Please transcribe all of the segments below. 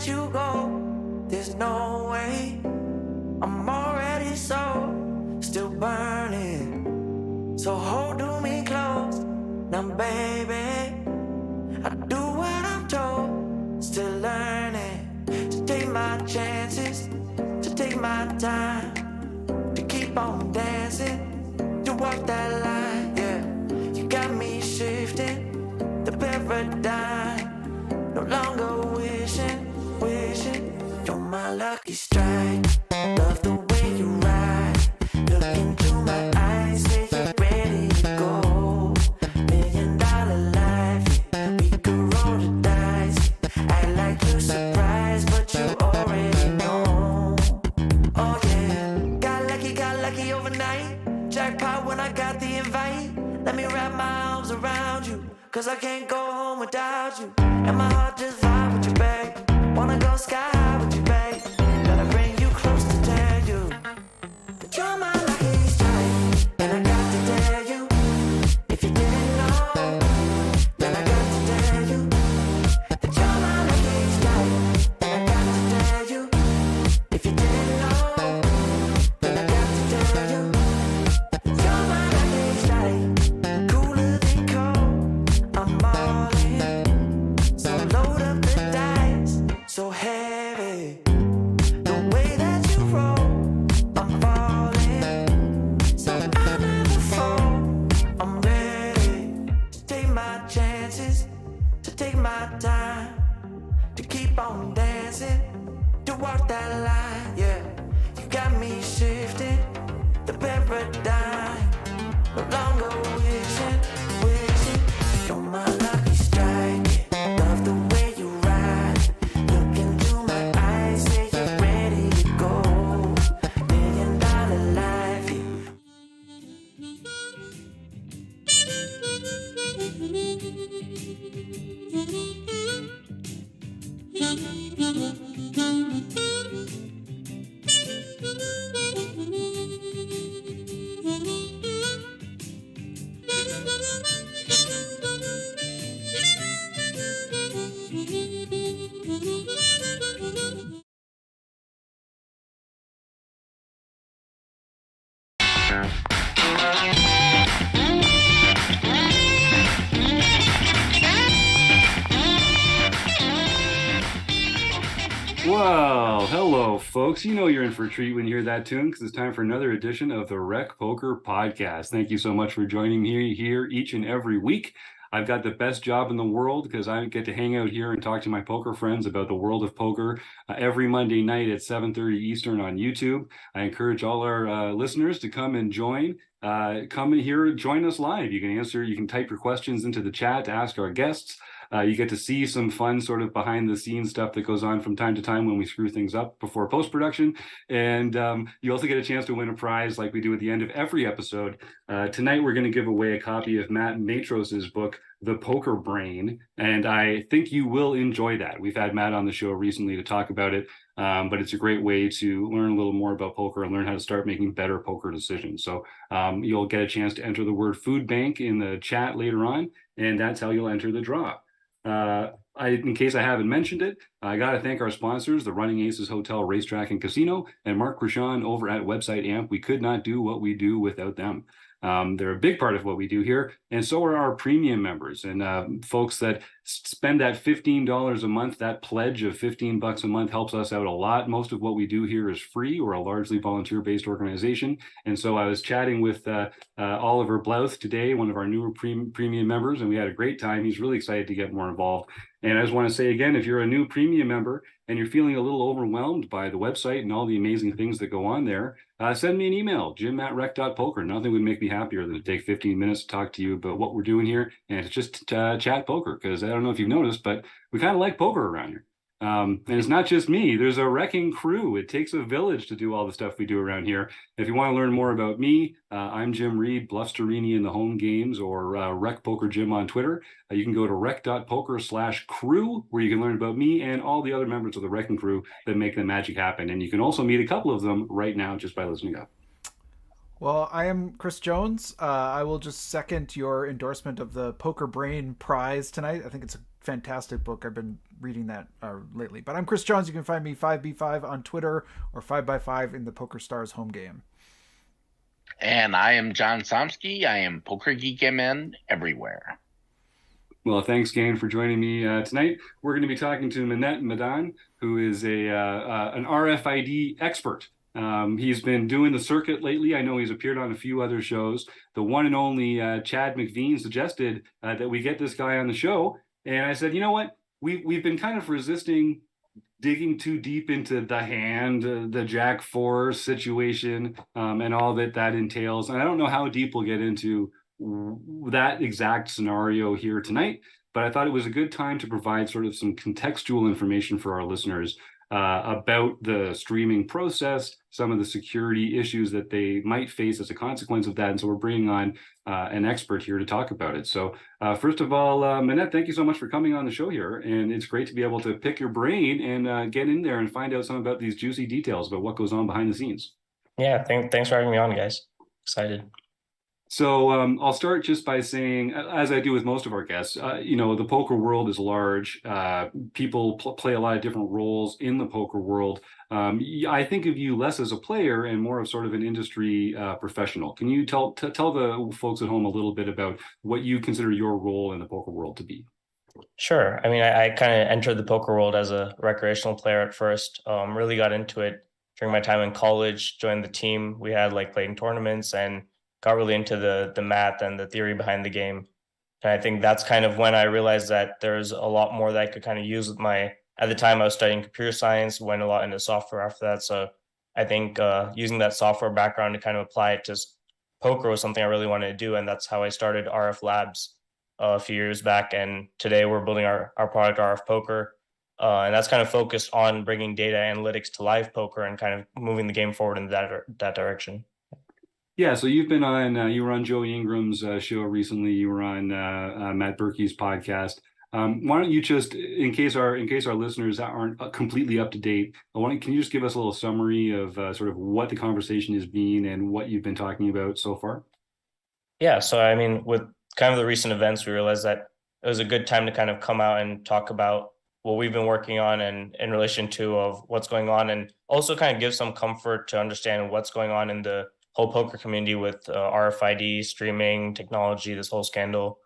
let you go. There's no way. I'm already still burning. So hold to me close. Now, baby, I do what I'm told. Still learning to take my chances, to take my time, to keep on dancing, to walk that line. Yeah, you got me shifting the paradigm. No longer wishing. You're my lucky strike. Love the way you ride. Look into my eyes, say you're ready to go. $1 million life, yeah. We could roll the dice. Act like you're surprised, but you already know. Oh yeah, got lucky overnight. Jackpot when I got the invite. Let me wrap my arms around you, cause I can't go home without you. And my heart just vibe with you, babe. Wanna go sky high with you, babe. Gotta bring you close to tell you that you're my lucky strike. And I got to tell you, if you didn't know, then I got to tell you that you're my lucky strike. And I got to tell you, if you didn't know, then I got to tell you that you're my lucky strike. Cooler than cold, I'm all in. So load up the dice, so heavy. The way that you roll, I'm falling. So I never fall. I'm ready to take my chances, to take my time, to keep on dancing, to walk that line. Yeah, you got me shifting the paradigm. No longer wishing. You're my lucky strike. Love the way you ride. Look into my eyes, say you're ready to go. $1 million life, Well, hello, folks. You know you're in for a treat when you hear that tune, because it's time for another edition of the Rec Poker Podcast. Thank you so much for joining me here each and every week. I've got the best job in the world because I get to hang out here and talk to my poker friends about the world of poker every Monday night at 7:30 Eastern on YouTube. I encourage all our listeners to come and join. Come in here, join us live. You can type your questions into the chat to ask our guests. You get to see some fun sort of behind the scenes stuff that goes on from time to time when we screw things up before post-production. And you also get a chance to win a prize like we do at the end of every episode. Tonight, we're going to give away a copy of Matt Matros's book, The Poker Brain. And I think you will enjoy that. We've had Matt on the show recently to talk about it. But it's a great way to learn a little more about poker and learn how to start making better poker decisions. So you'll get a chance to enter the word food bank in the chat later on, and that's how you'll enter the draw. In case I haven't mentioned it, I got to thank our sponsors, the Running Aces Hotel, Racetrack, and Casino, and Mark Krishan over at Website Amp. We could not do what we do without them. They're a big part of what we do here, and so are our premium members and folks that spend that $15 a month. That pledge of $15 a month helps us out a lot. Most of what we do here is free. We're a largely volunteer-based organization, and so I was chatting with Oliver Blouth today, one of our newer premium members, and we had a great time. He's really excited to get more involved. And I just want to say again, if you're a new premium member and you're feeling a little overwhelmed by the website and all the amazing things that go on there, send me an email, jim@rec.poker. Nothing would make me happier than to take 15 minutes to talk to you about what we're doing here. And it's just chat poker, because I don't know if you've noticed, but we kind of like poker around here. And it's not just me. There's a wrecking crew. It takes a village to do all the stuff we do around here. If you want to learn more about me, I'm Jim Reid, Bluffsterini in the home games, or Rec Poker Jim on Twitter. You can go to rec.poker/crew, where you can learn about me and all the other members of the wrecking crew that make the magic happen. And you can also meet a couple of them right now just by listening up. Well, I am Chris Jones. I will just second your endorsement of the Poker Brain prize tonight. I think it's a fantastic book. I've been reading that lately. But I'm Chris Johns. You can find me 5B5 on Twitter or 5x5 in the Poker Stars home game. And I am John Somsky. I am Poker Geek MN everywhere. Well, thanks, gang, for joining me tonight. We're going to be talking to Maanit Madan, who is an RFID expert. He's been doing the circuit lately. I know he's appeared on a few other shows. The one and only Chad McVean suggested that we get this guy on the show. And I said, you know what? We've been kind of resisting digging too deep into the hand, the Jack 4 situation, and all that entails. And I don't know how deep we'll get into that exact scenario here tonight, but I thought it was a good time to provide sort of some contextual information for our listeners about the streaming process, some of the security issues that they might face as a consequence of that. And so we're bringing on an expert here to talk about it. So first of all, Maanit, thank you so much for coming on the show here. And it's great to be able to pick your brain and get in there and find out some about these juicy details about what goes on behind the scenes. Yeah, thanks for having me on, guys. Excited. So I'll start just by saying, as I do with most of our guests, the poker world is large. People play a lot of different roles in the poker world. I think of you less as a player and more of sort of an industry professional. Can you tell the folks at home a little bit about what you consider your role in the poker world to be? Sure. I mean, I kind of entered the poker world as a recreational player at first. Really got into it during my time in college, joined the team. We had played in tournaments and got really into the math and the theory behind the game. And I think that's kind of when I realized that there's a lot more that I could kind of use with at the time I was studying computer science, went a lot into software after that. So I think using that software background to kind of apply it to poker was something I really wanted to do. And that's how I started RF Labs a few years back. And today we're building our product, RF Poker. And that's kind of focused on bringing data analytics to live poker and kind of moving the game forward in that direction. Yeah, so you've been on, you were on Joe Ingram's show recently. You were on Matt Berkey's podcast. Why don't you just, in case our listeners aren't completely up to date, can you just give us a little summary of sort of what the conversation has been and what you've been talking about so far? Yeah, so I mean, with kind of the recent events, we realized that it was a good time to kind of come out and talk about what we've been working on and in relation to of what's going on, and also kind of give some comfort to understand what's going on in the whole poker community with RFID, streaming, technology, this whole scandal.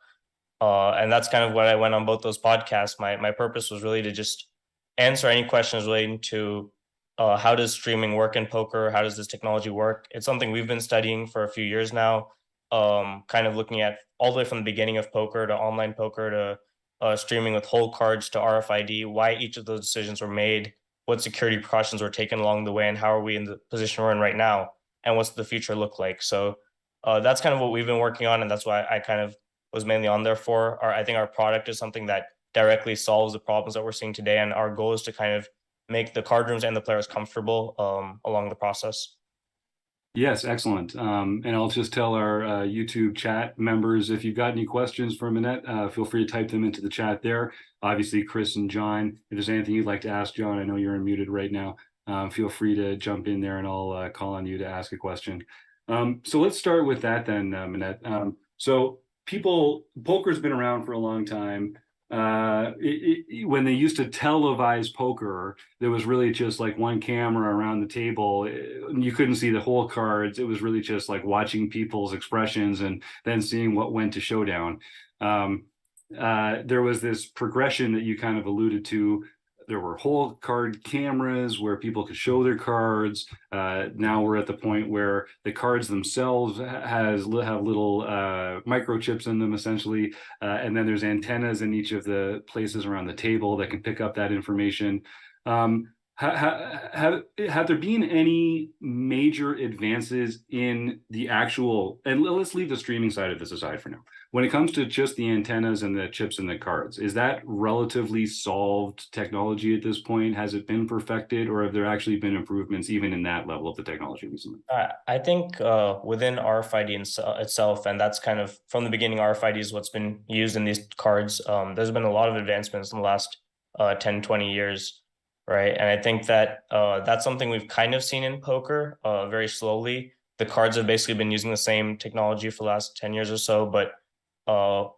And that's kind of what I went on both those podcasts. My purpose was really to just answer any questions relating to how does streaming work in poker? How does this technology work? It's something we've been studying for a few years now, kind of looking at all the way from the beginning of poker to online poker to streaming with whole cards to RFID, why each of those decisions were made, what security precautions were taken along the way, and how are we in the position we're in right now? And what's the future look like? So that's kind of what we've been working on. And that's why I kind of was mainly on there for. I think our product is something that directly solves the problems that we're seeing today. And our goal is to kind of make the card rooms and the players comfortable along the process. Yes, excellent. And I'll just tell our YouTube chat members, if you've got any questions for Maanit, feel free to type them into the chat there. Obviously, Chris and John, if there's anything you'd like to ask John, I know you're unmuted right now. Feel free to jump in there and I'll call on you to ask a question. So let's start with that then, Maanit. So poker's been around for a long time. When they used to televise poker, there was really just like one camera around the table. You couldn't see the whole cards. It was really just like watching people's expressions and then seeing what went to showdown. There was this progression that you kind of alluded to. There were whole card cameras where people could show their cards. Now we're at the point where the cards themselves have little microchips in them, essentially. And then there's antennas in each of the places around the table that can pick up that information. Have there been any major advances in the actual, and let's leave the streaming side of this aside for now. When it comes to just the antennas and the chips and the cards, is that relatively solved technology at this point? Has it been perfected, or have there actually been improvements even in that level of the technology recently? I think within RFID itself, and that's kind of from the beginning, RFID is what's been used in these cards. There's been a lot of advancements in the last 10, 20 years. Right. And I think that that's something we've kind of seen in poker very slowly. The cards have basically been using the same technology for the last 10 years or so, but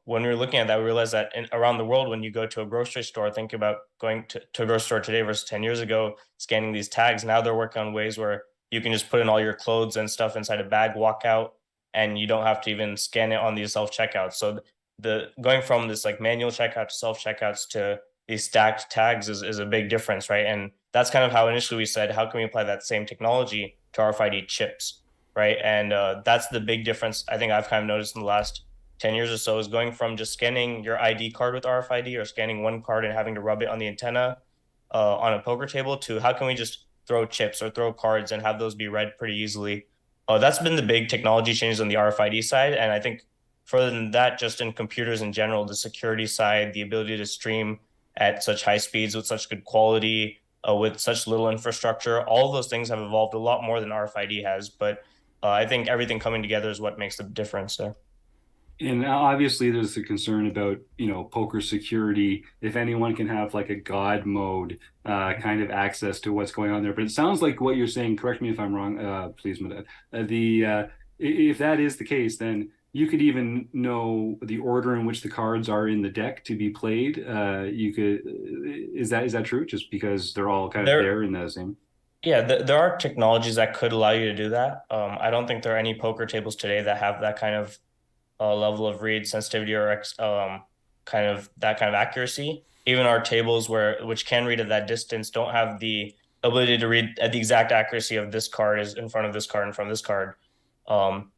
when we were looking at that, we realized that around the world, when you go to a grocery store, think about going to a grocery store today versus 10 years ago, scanning these tags. Now they're working on ways where you can just put in all your clothes and stuff inside a bag, walk out, and you don't have to even scan it on these self-checkouts. So the going from this like manual checkout to self-checkouts to these stacked tags is a big difference, right? And that's kind of how initially we said, how can we apply that same technology to RFID chips, right? And that's the big difference I think I've kind of noticed in the last 10 years or so, is going from just scanning your ID card with RFID or scanning one card and having to rub it on the antenna on a poker table, to how can we just throw chips or throw cards and have those be read pretty easily. That's been the big technology changes on the RFID side. And I think further than that, just in computers in general, the security side, the ability to stream at such high speeds with such good quality, with such little infrastructure, all of those things have evolved a lot more than RFID has. But I think everything coming together is what makes the difference there. And obviously, there's a concern about, poker security. If anyone can have like a God mode kind of access to what's going on there. But it sounds like what you're saying, correct me if I'm wrong, please, Madan, if that is the case, then you could even know the order in which the cards are in the deck to be played. Is that true? Just because they're all kind of there in the same. Yeah, there are technologies that could allow you to do that. I don't think there are any poker tables today that have that kind of level of read sensitivity or kind of accuracy. Even our tables which can read at that distance don't have the ability to read at the exact accuracy of this card is in front of this card in front of this card.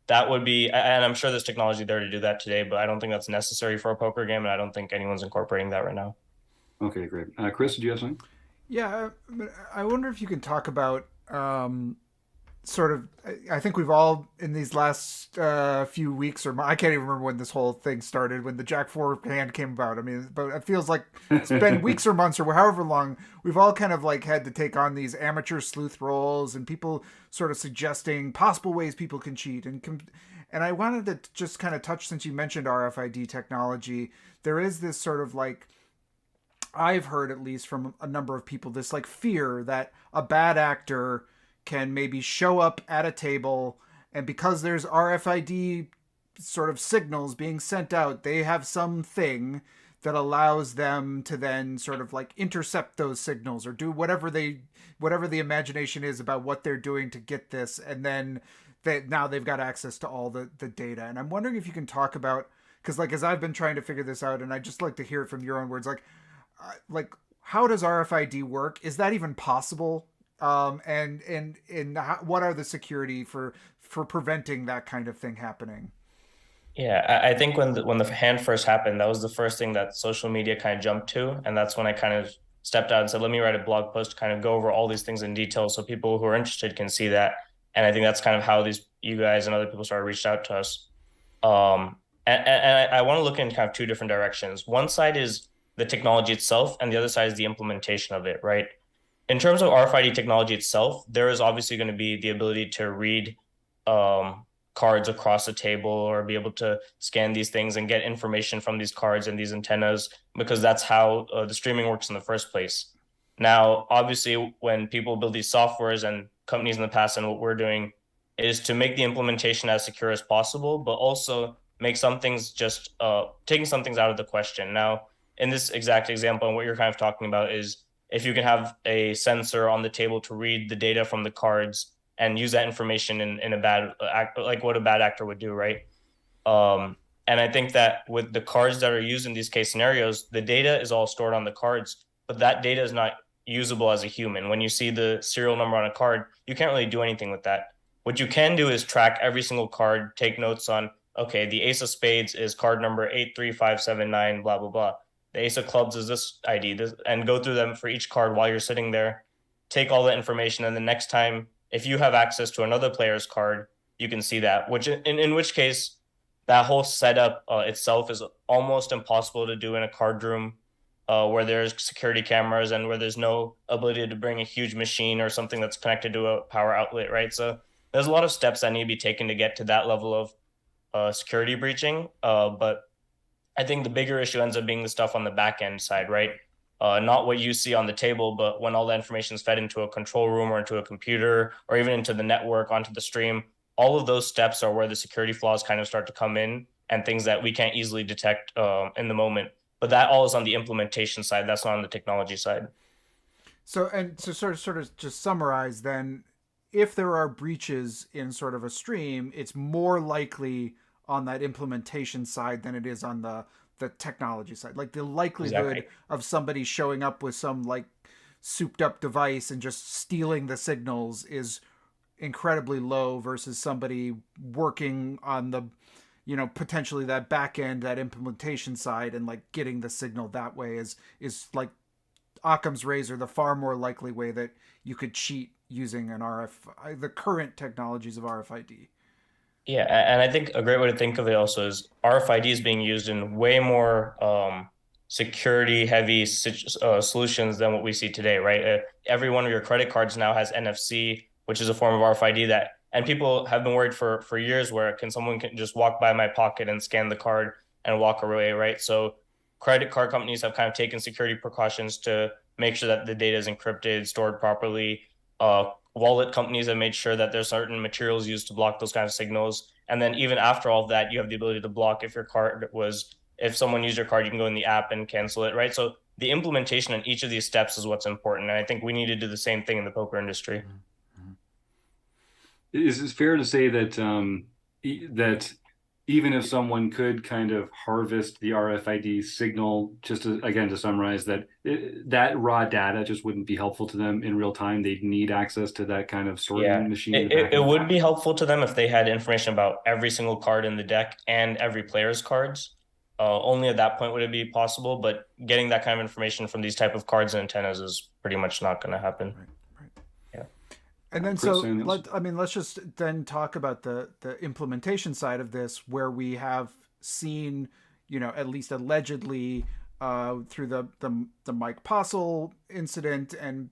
That would be, and I'm sure there's technology there to do that today, but I don't think that's necessary for a poker game, and I don't think anyone's incorporating that right now. Okay, great. Chris, did you have something? Yeah, I wonder if you can talk about sort of, I think we've all in these last few weeks, or I can't even remember when this whole thing started, when the Jack 4 hand came about. I mean, but it feels like it's been weeks or months or however long, we've all kind of like had to take on these amateur sleuth roles and people sort of suggesting possible ways people can cheat. And I wanted to just kind of touch, since you mentioned RFID technology, there is this sort of like, I've heard at least from a number of people, this like fear that a bad actor can maybe show up at a table, and because there's RFID sort of signals being sent out, they have something that allows them to then sort of like intercept those signals or do whatever the imagination is about what they're doing to get this, and then now they've got access to all the data. And I'm wondering if you can talk about, because like as I've been trying to figure this out, and I'd just like to hear it from your own words, like how does RFID work? Is that even possible? And what are the security for preventing that kind of thing happening? Yeah, I think when the hand first happened, that was the first thing that social media kind of jumped to, and that's when I kind of stepped out and said, let me write a blog post to kind of go over all these things in detail so people who are interested can see that. And I think that's kind of how you guys and other people started reached out to us. And I want to look in kind of two different directions. One side is the technology itself, and the other side is the implementation of it, right? In terms of RFID technology itself, there is obviously going to be the ability to read cards across the table or be able to scan these things and get information from these cards and these antennas, because that's how the streaming works in the first place. Now, obviously, when people build these softwares and companies in the past, and what we're doing is to make the implementation as secure as possible, but also make some things just taking some things out of the question. Now, in this exact example, and what you're kind of talking about is if you can have a sensor on the table to read the data from the cards and use that information in a bad act, like what a bad actor would do, right? And I think that with the cards that are used in these case scenarios, the data is all stored on the cards, but that data is not usable as a human. When you see the serial number on a card, you can't really do anything with that. What you can do is track every single card, take notes on, okay, the ace of spades is card number 83579, blah, blah, blah. The ace of clubs is this ID, and go through them for each card while you're sitting there, take all the information, and the next time, if you have access to another player's card, you can see that, which in which case, that whole setup itself is almost impossible to do in a card room where there's security cameras and where there's no ability to bring a huge machine or something that's connected to a power outlet, right? So there's a lot of steps that need to be taken to get to that level of security breaching, but I think the bigger issue ends up being the stuff on the back end side, right? Not what you see on the table, but when all the information is fed into a control room or into a computer or even into the network, onto the stream, all of those steps are where the security flaws kind of start to come in. and things that we can't easily detect in the moment. But that all is on the implementation side. That's not on the technology side. So, and to sort of just summarize, then, if there are breaches in sort of a stream, it's more likely on that implementation side than it is on the technology side. Like the likelihood Exactly. of somebody showing up with some like souped up device and just stealing the signals is incredibly low versus somebody working on the, potentially that back end, that implementation side, and like getting the signal that way is like Occam's razor, the far more likely way that you could cheat using the current technologies of RFID. Yeah, and I think a great way to think of it also is RFID is being used in way more security heavy solutions than what we see today, right? Every one of your credit cards now has NFC, which is a form of RFID that, and people have been worried for years where someone can just walk by my pocket and scan the card and walk away, right? So credit card companies have kind of taken security precautions to make sure that the data is encrypted, stored properly. Wallet companies have made sure that there's certain materials used to block those kind of signals. And then even after all of that, you have the ability to block if someone used your card, you can go in the app and cancel it, right? So the implementation in each of these steps is what's important. And I think we need to do the same thing in the poker industry. Is it fair to say that that even if someone could kind of harvest the RFID signal, just to summarize, that raw data just wouldn't be helpful to them in real time? They'd need access to that kind of sorting machine. It would be helpful to them if they had information about every single card in the deck and every player's cards. Only at that point would it be possible, but getting that kind of information from these type of cards and antennas is pretty much not going to happen. Right. Yeah. And then, let's just then talk about the implementation side of this, where we have seen, at least allegedly, through the Mike Postle incident, and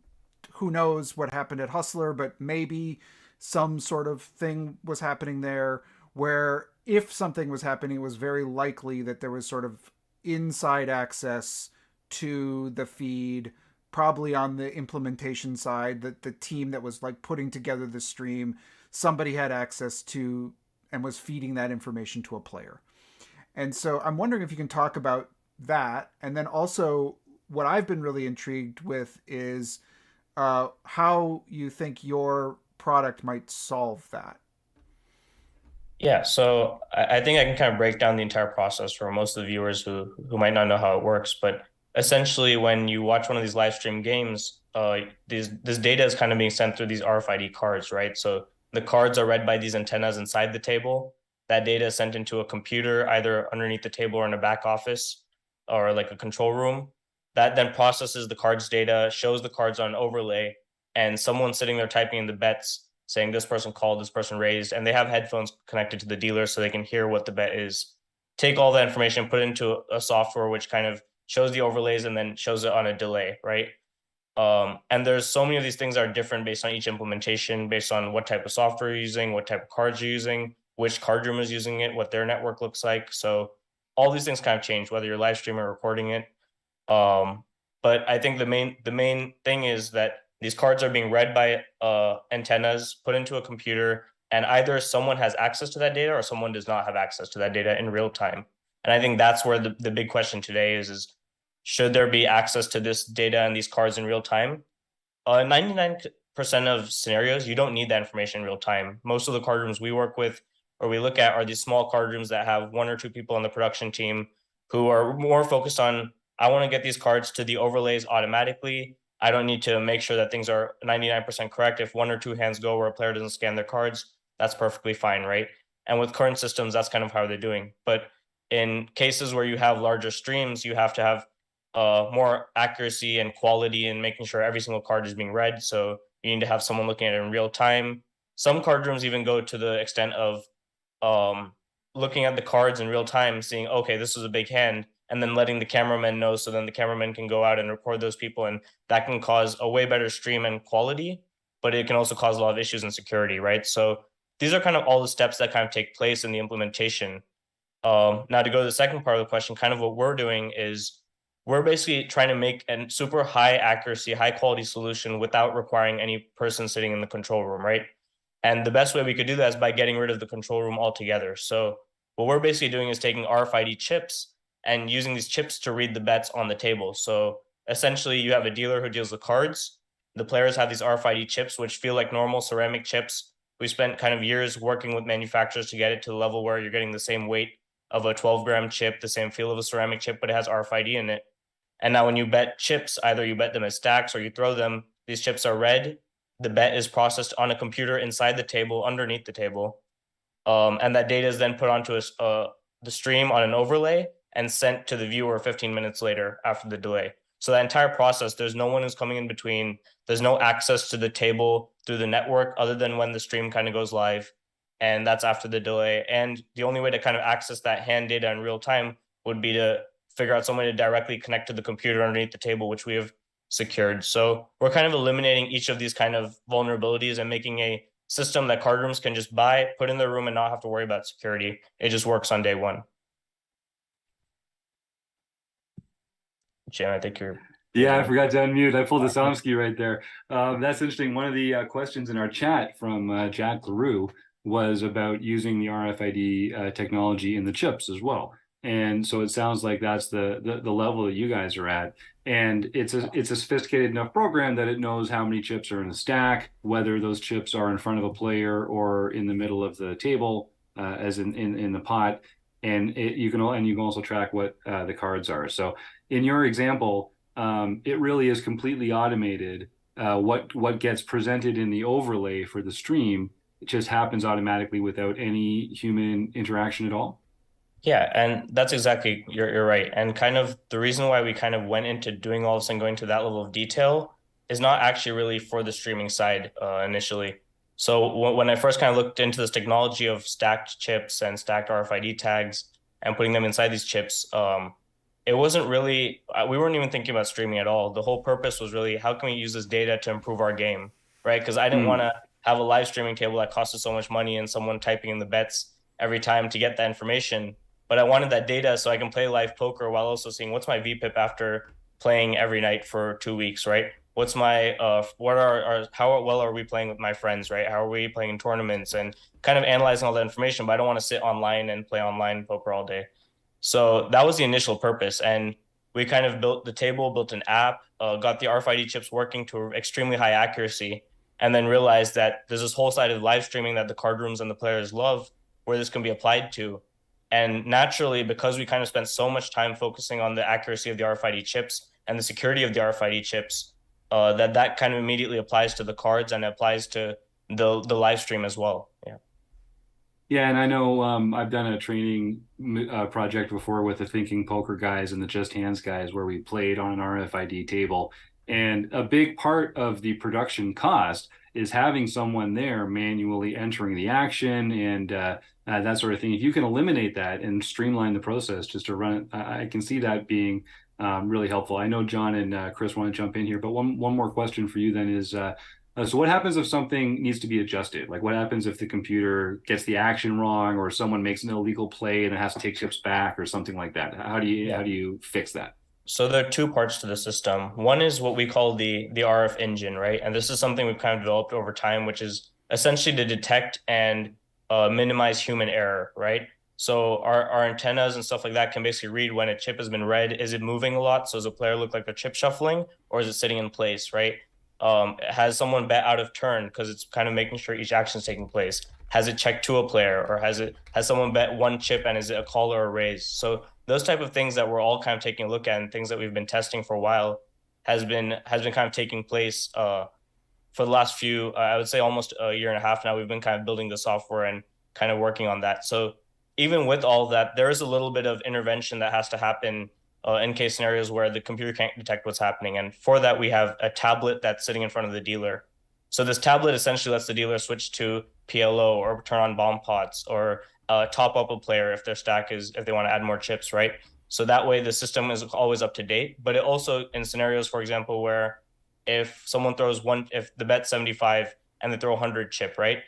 who knows what happened at Hustler, but maybe some sort of thing was happening there, where if something was happening, it was very likely that there was sort of inside access to the feed, probably on the implementation side, that the team that was like putting together the stream, somebody had access to and was feeding that information to a player. And so I'm wondering if you can talk about that. And then also what I've been really intrigued with is how you think your product might solve that. Yeah, so I think I can kind of break down the entire process for most of the viewers who might not know how it works. But essentially, when you watch one of these live stream games, this data is kind of being sent through these RFID cards, right? So the cards are read by these antennas inside the table. That data is sent into a computer, either underneath the table or in a back office or like a control room. That then processes the cards data, shows the cards on an overlay, and someone sitting there typing in the bets saying this person called, this person raised, and they have headphones connected to the dealer so they can hear what the bet is. Take all that information, put it into a software which kind of shows the overlays and then shows it on a delay, right? And there's so many of these things that are different based on each implementation, based on what type of software you're using, what type of cards you're using, which card room is using it, what their network looks like. So all these things kind of change, whether you're live streaming or recording it. But I think the main thing is that these cards are being read by antennas, put into a computer, and either someone has access to that data or someone does not have access to that data in real time. And I think that's where the big question today is should there be access to this data and these cards in real time? 99% of scenarios, you don't need that information in real time. Most of the card rooms we work with or we look at are these small card rooms that have one or two people on the production team who are more focused on, I want to get these cards to the overlays automatically. I don't need to make sure that things are 99% correct. If one or two hands go where a player doesn't scan their cards, that's perfectly fine, right? And with current systems, that's kind of how they're doing. But in cases where you have larger streams, you have to have more accuracy and quality in making sure every single card is being read. So you need to have someone looking at it in real time. Some card rooms even go to the extent of looking at the cards in real time, seeing, okay, this is a big hand, and then letting the cameraman know, so then the cameraman can go out and record those people. And that can cause a way better stream and quality, but it can also cause a lot of issues in security, right? So these are kind of all the steps that kind of take place in the implementation. Now to go to the second part of the question, kind of what we're doing is we're basically trying to make a super high accuracy, high quality solution without requiring any person sitting in the control room, right? And the best way we could do that is by getting rid of the control room altogether. So what we're basically doing is taking RFID chips and using these chips to read the bets on the table. So essentially you have a dealer who deals the cards. The players have these RFID chips, which feel like normal ceramic chips. We spent kind of years working with manufacturers to get it to the level where you're getting the same weight of a 12-gram chip, the same feel of a ceramic chip, but it has RFID in it. And now when you bet chips, either you bet them as stacks or you throw them, these chips are read. The bet is processed on a computer inside the table, underneath the table. And that data is then put onto the stream on an overlay and sent to the viewer 15 minutes later after the delay. So that entire process, there's no one who's coming in between. There's no access to the table through the network other than when the stream kind of goes live. And that's after the delay. And the only way to kind of access that hand data in real time would be to figure out some way to directly connect to the computer underneath the table, which we have secured. So we're kind of eliminating each of these kind of vulnerabilities and making a system that card rooms can just buy, put in their room, and not have to worry about security. It just works on day one. Jim, I think you're... Yeah, I forgot to unmute. I pulled the Somsky right there. That's interesting. One of the questions in our chat from Jack LaRue was about using the RFID technology in the chips as well. And so it sounds like that's the level that you guys are at. And it's a sophisticated enough program that it knows how many chips are in a stack, whether those chips are in front of a player or in the middle of the table, as in the pot. And you can also track what the cards are. So in your example, it really is completely automated. What gets presented in the overlay for the stream, it just happens automatically without any human interaction at all. Yeah, and that's exactly, you're right. And kind of the reason why we kind of went into doing all this and going to that level of detail is not actually really for the streaming side initially. So when I first kind of looked into this technology of stacked chips and stacked RFID tags and putting them inside these chips, it wasn't really, we weren't even thinking about streaming at all. The whole purpose was really, how can we use this data to improve our game, right? Because I didn't want to have a live streaming table that cost us so much money and someone typing in the bets every time to get that information. But I wanted that data so I can play live poker while also seeing what's my VPIP after playing every night for 2 weeks, right? What's my, how well are we playing with my friends, right? How are we playing in tournaments and kind of analyzing all that information, but I don't want to sit online and play online poker all day. So that was the initial purpose. And we kind of built the table, built an app, got the RFID chips working to extremely high accuracy, and then realized that there's this whole side of live streaming that the card rooms and the players love where this can be applied to. And naturally, because we kind of spent so much time focusing on the accuracy of the RFID chips and the security of the RFID chips, that kind of immediately applies to the cards and applies to the live stream as well. Yeah. Yeah, and I know I've done a training project before with the Thinking Poker guys and the Just Hands guys where we played on an RFID table. And a big part of the production cost is having someone there manually entering the action and that sort of thing. If you can eliminate that and streamline the process just to run it, I can see that being really helpful. I know John and Chris want to jump in here, but one more question for you then is, so what happens if something needs to be adjusted? Like what happens if the computer gets the action wrong or someone makes an illegal play and it has to take chips back or something like that? How do you fix that? So there are two parts to the system. One is what we call the RF engine, right? And this is something we've kind of developed over time, which is essentially to detect and minimize human error, right? So our antennas and stuff like that can basically read when a chip has been read. Is it moving a lot? So does a player look like they're chip shuffling, or is it sitting in place, right? Has someone bet out of turn because it's kind of making sure each action is taking place? Has it checked to a player, or has someone bet one chip and is it a call or a raise? So those type of things that we're all kind of taking a look at and things that we've been testing for a while has been kind of taking place for the last few, I would say almost a year and a half now. We've been kind of building the software and kind of working on that. So even with all of that, there is a little bit of intervention that has to happen in case scenarios where the computer can't detect what's happening. And for that, we have a tablet that's sitting in front of the dealer. So this tablet essentially lets the dealer switch to PLO or turn on bomb pots or top up a player if if they want to add more chips, right? So that way the system is always up to date. But it also, in scenarios, for example, where if someone throws if the bet's 75 and they throw 100 chip, right?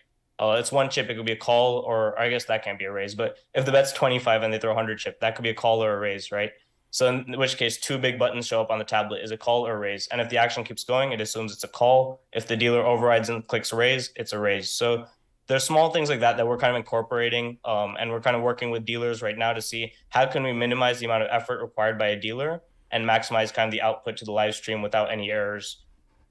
It's one chip, it could be a call, or I guess that can't be a raise. But if the bet's 25 and they throw 100 chip, that could be a call or a raise, right? So in which case, two big buttons show up on the tablet, is a call or a raise. And if the action keeps going, it assumes it's a call. If the dealer overrides and clicks raise, it's a raise. So there's small things like that we're kind of incorporating, and we're kind of working with dealers right now to see how can we minimize the amount of effort required by a dealer and maximize kind of the output to the live stream without any errors.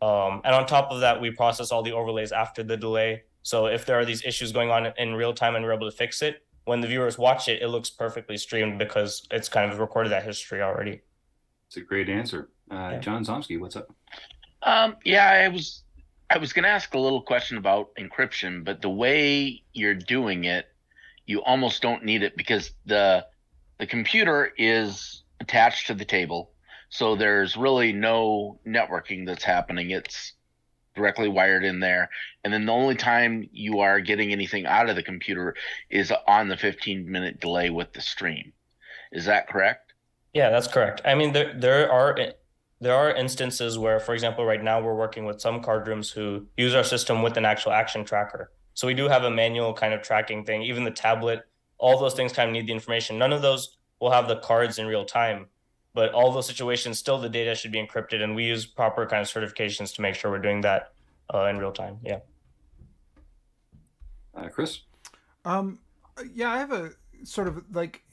And on top of that, we process all the overlays after the delay. So if there are these issues going on in real time and we're able to fix it, when the viewers watch it, it looks perfectly streamed because it's kind of recorded that history already. It's a great answer. John Somsky, what's up? Yeah, I was going to ask a little question about encryption, but the way you're doing it, you almost don't need it because the computer is attached to the table. So there's really no networking that's happening. It's directly wired in there. And then the only time you are getting anything out of the computer is on the 15-minute delay with the stream. Is that correct? Yeah, that's correct. I mean, there are instances where, for example, right now we're working with some card rooms who use our system with an actual action tracker. So we do have a manual kind of tracking thing, even the tablet, all those things kind of need the information. None of those will have the cards in real time, but all those situations, still the data should be encrypted, and we use proper kind of certifications to make sure we're doing that in real time. Yeah. Chris? Yeah, I have a sort of like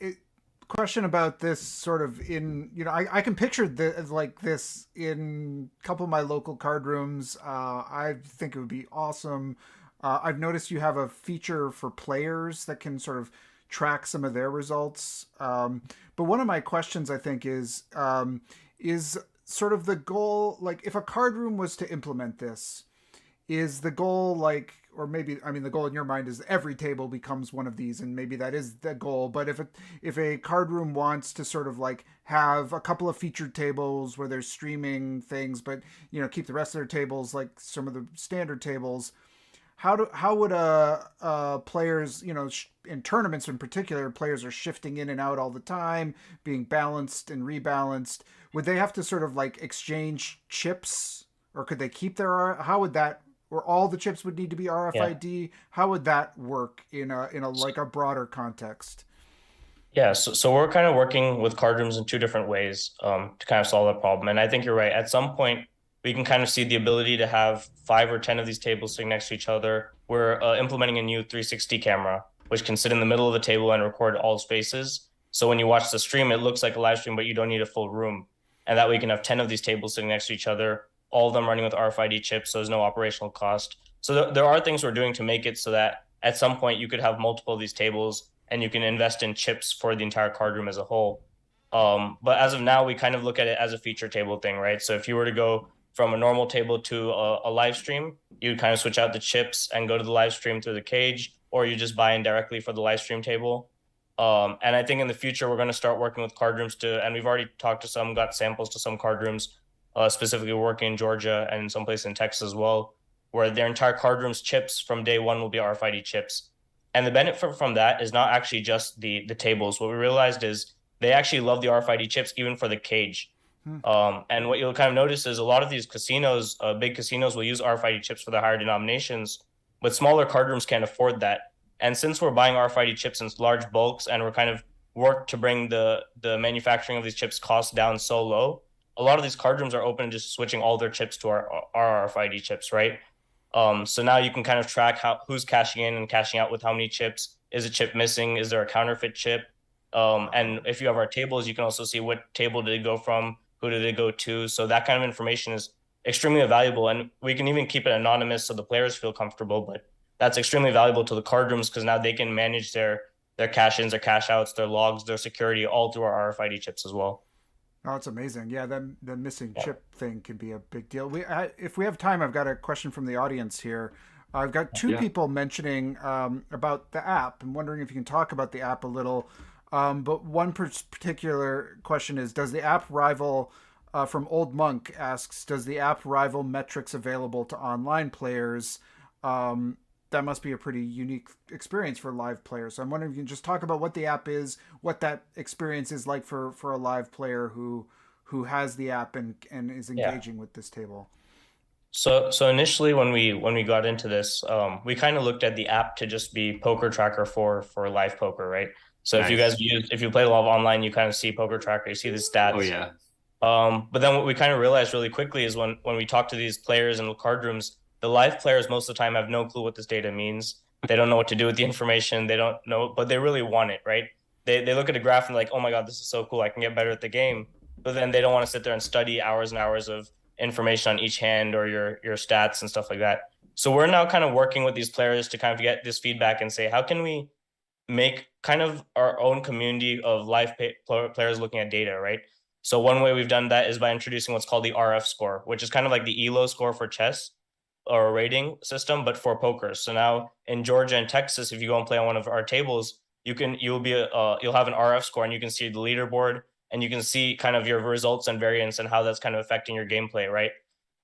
question about this sort of in, I can picture this in a couple of my local card rooms. I think it would be awesome. I've noticed you have a feature for players that can sort of track some of their results. But one of my questions, I think, is sort of the goal, like if a card room was to implement this, is the goal like, or maybe, I mean, the goal in your mind is every table becomes one of these, and maybe that is the goal. But if a card room wants to sort of like have a couple of featured tables where they're streaming things, but keep the rest of their tables like some of the standard tables, how would players, in tournaments in particular, players are shifting in and out all the time, being balanced and rebalanced. Would they have to sort of like exchange chips, or could they keep their? How would that? Or all the chips would need to be RFID. Yeah. How would that work in a like a broader context? Yeah, so we're kind of working with card rooms in two different ways to kind of solve that problem. And I think you're right. At some point, we can kind of see the ability to have 5 or 10 of these tables sitting next to each other. We're implementing a new 360 camera, which can sit in the middle of the table and record all spaces. So when you watch the stream, it looks like a live stream, but you don't need a full room. And that way you can have 10 of these tables sitting next to each other, all of them running with RFID chips, so there's no operational cost. So there are things we're doing to make it so that at some point you could have multiple of these tables and you can invest in chips for the entire card room as a whole. But as of now, we kind of look at it as a feature table thing, right? So if you were to go from a normal table to a live stream, you'd kind of switch out the chips and go to the live stream through the cage, or you just buy in directly for the live stream table. And I think in the future, we're going to start working with card rooms and we've already talked to some, got samples to some card rooms, specifically working in Georgia and some place in Texas as well, where their entire card room's chips from day one will be RFID chips. And the benefit from that is not actually just the tables. What we realized is they actually love the RFID chips even for the cage. And what you'll kind of notice is a lot of these casinos, big casinos, will use RFID chips for the higher denominations, but smaller card rooms can't afford that. And since we're buying RFID chips in large bulks and we're kind of work to bring the manufacturing of these chips costs down so low, a lot of these card rooms are open to just switching all their chips to our RFID chips, right? So now you can kind of track who's cashing in and cashing out with how many chips. Is a chip missing? Is there a counterfeit chip? And if you have our tables, you can also see what table did it go from, who did it go to. So that kind of information is extremely valuable. And we can even keep it anonymous so the players feel comfortable, but that's extremely valuable to the card rooms because now they can manage their cash-ins, their cash-outs, their logs, their security, all through our RFID chips as well. Oh, it's amazing. Yeah, the missing chip thing can be a big deal. If we have time, I've got a question from the audience here. I've got two people mentioning about the app. I'm wondering if you can talk about the app a little. But one particular question is, does the app rival, from Old Monk asks, does the app rival metrics available to online players? That must be a pretty unique experience for live players. So I'm wondering if you can just talk about what the app is, what that experience is like for a live player who has the app and is engaging with this table. So initially when we got into this, we kind of looked at the app to just be poker tracker for live poker, right? So if you play a lot of online, you kind of see poker tracker, you see the stats. Oh yeah. But then what we kind of realized really quickly is when we talk to these players in the card rooms, the live players most of the time have no clue what this data means. They don't know what to do with the information. They don't know, but they really want it, right? They look at a graph and like, oh my God, this is so cool. I can get better at the game. But then they don't want to sit there and study hours and hours of information on each hand or your stats and stuff like that. So we're now kind of working with these players to kind of get this feedback and say, how can we make kind of our own community of live players looking at data, right? So one way we've done that is by introducing what's called the RF score, which is kind of like the ELO score for chess or a rating system, but for poker. So now in Georgia and Texas, if you go and play on one of our tables, you'll have an RF score and you can see the leaderboard and you can see kind of your results and variance and how that's kind of affecting your gameplay, right?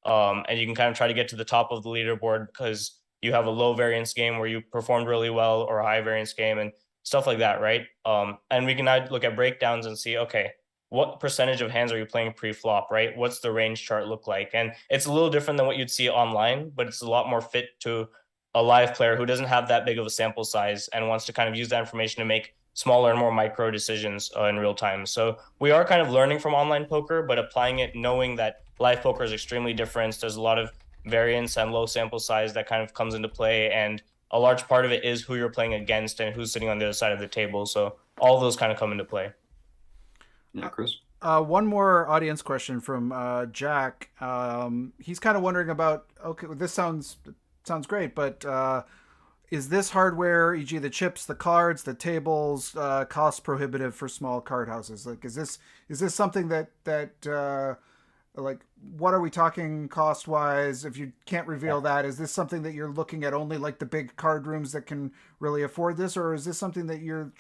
And you can kind of try to get to the top of the leaderboard because you have a low variance game where you performed really well or a high variance game and stuff like that, right? And we can now look at breakdowns and see, okay, what percentage of hands are you playing pre-flop, right? What's the range chart look like? And it's a little different than what you'd see online, but it's a lot more fit to a live player who doesn't have that big of a sample size and wants to kind of use that information to make smaller and more micro decisions in real time. So we are kind of learning from online poker, but applying it knowing that live poker is extremely different. There's a lot of variance and low sample size that kind of comes into play. And a large part of it is who you're playing against and who's sitting on the other side of the table. So all those kind of come into play. Yeah, Chris. One more audience question from Jack. He's kind of wondering about, okay, this sounds great, but is this hardware, e.g. the chips, the cards, the tables, cost prohibitive for small card houses? Like, is this something that like, what are we talking cost wise? If you can't reveal that, is this something that you're looking at only like the big card rooms that can really afford this? Or is this something that you're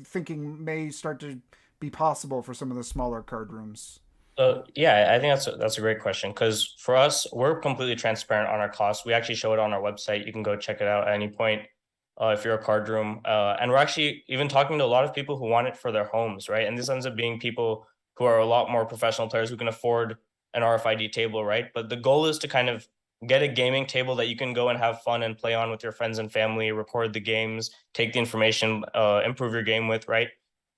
thinking may start to be possible for some of the smaller card rooms? Yeah, I think that's a great question because for us, we're completely transparent on our costs. We actually show it on our website. You can go check it out at any point if you're a card room. And we're actually even talking to a lot of people who want it for their homes, right? And this ends up being people who are a lot more professional players who can afford an RFID table, right? But the goal is to kind of get a gaming table that you can go and have fun and play on with your friends and family, record the games, take the information, improve your game with, right?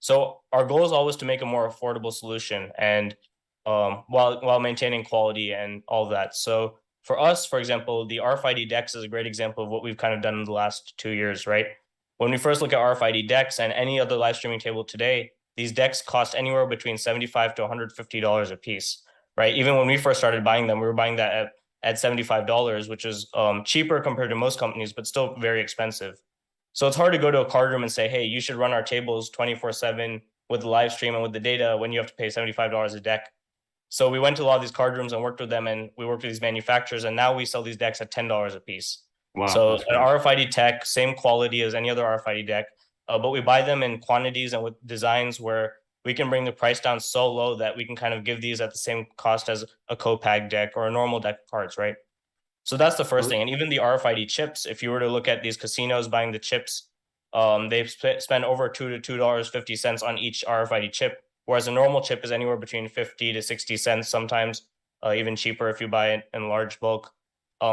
So our goal is always to make a more affordable solution and while maintaining quality and all that. So for us, for example, the RFID decks is a great example of what we've kind of done in the last 2 years, right? When we first look at RFID decks and any other live streaming table today, these decks cost anywhere between $75 to $150 a piece, right? Even when we first started buying them, we were buying that at $75, which is cheaper compared to most companies, but still very expensive. So it's hard to go to a card room and say, hey, you should run our tables 24/7 with the live stream and with the data when you have to pay $75 a deck. So we went to a lot of these card rooms and worked with them, and we worked with these manufacturers, and now we sell these decks at $10 a piece. Wow. So an RFID tech, same quality as any other RFID deck, but we buy them in quantities and with designs where we can bring the price down so low that we can kind of give these at the same cost as a co-pag deck or a normal deck of cards, right? So that's the first thing. And even the RFID chips, if you were to look at these casinos buying the chips, they spend over $2 to $2.50 on each RFID chip, whereas a normal chip is anywhere between 50 to 60 cents, sometimes even cheaper if you buy it in large bulk.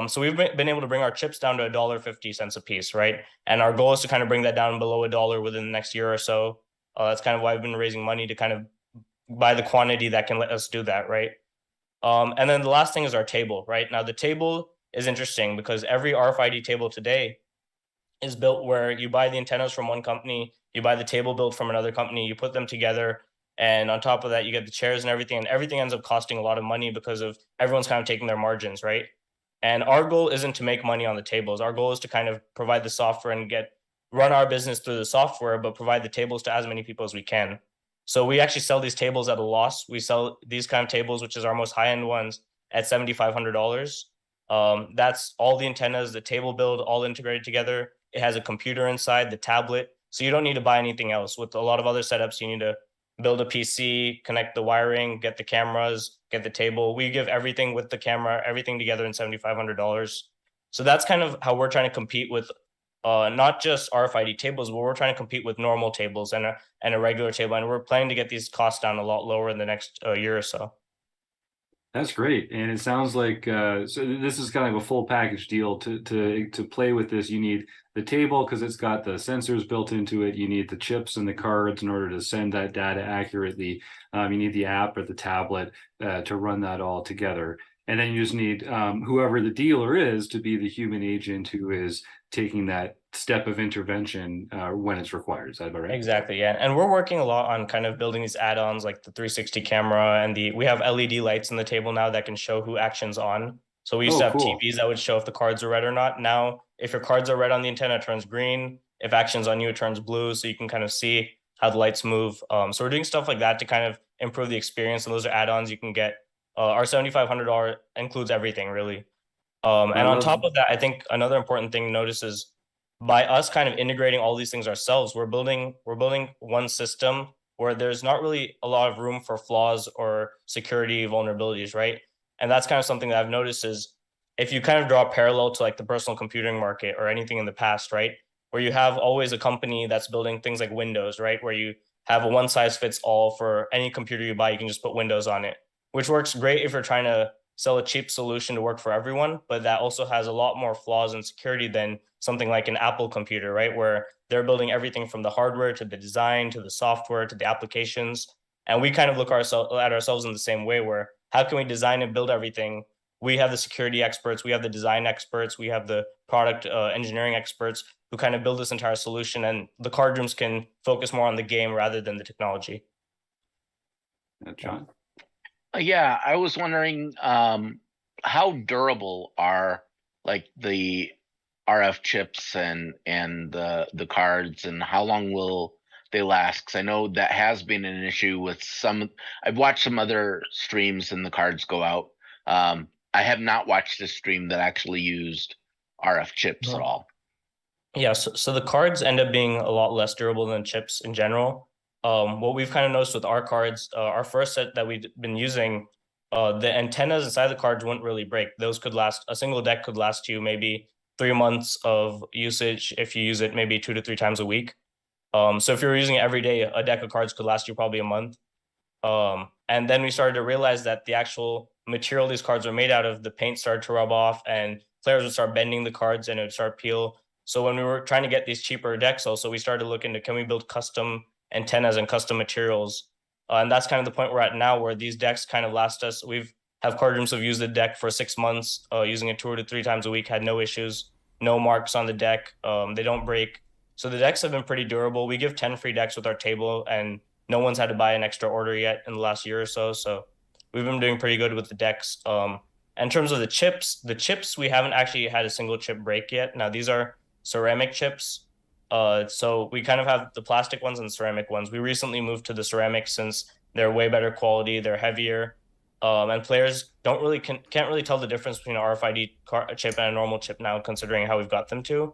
So we've been able to bring our chips down to $1.50 a piece, right? And our goal is to kind of bring that down below $1 within the next year or so. That's kind of why I've been raising money to kind of buy the quantity that can let us do that, right? And then the last thing is our table, right? Now the table is interesting because every RFID table today is built where you buy the antennas from one company, you buy the table built from another company, you put them together, and on top of that, you get the chairs and everything ends up costing a lot of money because of everyone's kind of taking their margins, right? And our goal isn't to make money on the tables. Our goal is to kind of provide the software and run our business through the software, but provide the tables to as many people as we can. So we actually sell these tables at a loss. We sell these kind of tables, which is our most high-end ones, at $7,500. That's all the antennas, the table build, all integrated together. It has a computer inside, the tablet. So you don't need to buy anything else. With a lot of other setups, you need to build a PC, connect the wiring, get the cameras, get the table. We give everything with the camera, everything together in $7,500. So that's kind of how we're trying to compete with not just RFID tables, but we're trying to compete with normal tables and a regular table. And we're planning to get these costs down a lot lower in the next year or so. That's great, and it sounds like so this is kind of a full package deal. To play with this, you need the table because it's got the sensors built into it. You need the chips and the cards in order to send that data accurately. You need the app or the tablet to run that all together, and then you just need whoever the dealer is to be the human agent who is taking that step of intervention when it's required. Is that about right? Exactly, yeah. And we're working a lot on kind of building these add-ons like the 360 camera, and we have LED lights in the table now that can show who action's on. So we used to have cool. TVs that would show if the cards are red or not. Now, if your cards are red on the antenna, it turns green. If action's on you, it turns blue. So you can kind of see how the lights move. So we're doing stuff like that to kind of improve the experience. And those are add-ons you can get. Our $7,500 includes everything, really. And on top of that, I think another important thing to notice is by us kind of integrating all these things ourselves, we're building one system where there's not really a lot of room for flaws or security vulnerabilities, right? And that's kind of something that I've noticed is if you kind of draw a parallel to like the personal computing market or anything in the past, right? Where you have always a company that's building things like Windows, right? Where you have a one size fits all for any computer you buy, you can just put Windows on it, which works great if you're trying to sell a cheap solution to work for everyone, but that also has a lot more flaws in security than something like an Apple computer, right? Where they're building everything from the hardware to the design to the software to the applications. And we kind of look at ourselves in the same way where how can we design and build everything? We have the security experts, we have the design experts, we have the product engineering experts who kind of build this entire solution, and the card rooms can focus more on the game rather than the technology. John? Yeah, I was wondering how durable are like the RF chips and the cards, and how long will they last? Because I know that has been an issue with some. I've watched some other streams and the cards go out. I have not watched a stream that actually used RF chips at all. Yeah, so the cards end up being a lot less durable than chips in general. What we've kind of noticed with our cards, our first set that we've been using, the antennas inside the cards wouldn't really break. Those could last, a single deck could last you maybe 3 months of usage if you use it maybe 2 to 3 times a week. So if you're using it every day, a deck of cards could last you probably a month. And then we started to realize that the actual material these cards are made out of, the paint started to rub off and players would start bending the cards and it would start peel. So when we were trying to get these cheaper decks also, we started to look into, can we build custom antennas and custom materials? And that's kind of the point we're at now, where these decks kind of last us. We've have card rooms who've used the deck for 6 months, using it 2 to 3 times a week, had no issues, no marks on the deck. They don't break. So the decks have been pretty durable. We give 10 free decks with our table, and no one's had to buy an extra order yet in the last year or so. So we've been doing pretty good with the decks. In terms of the chips, we haven't actually had a single chip break yet. Now these are ceramic chips. So we kind of have the plastic ones and ceramic ones. We recently moved to the ceramic since they're way better quality, they're heavier, and players can't really tell the difference between an RFID chip and a normal chip now, considering how we've got them to.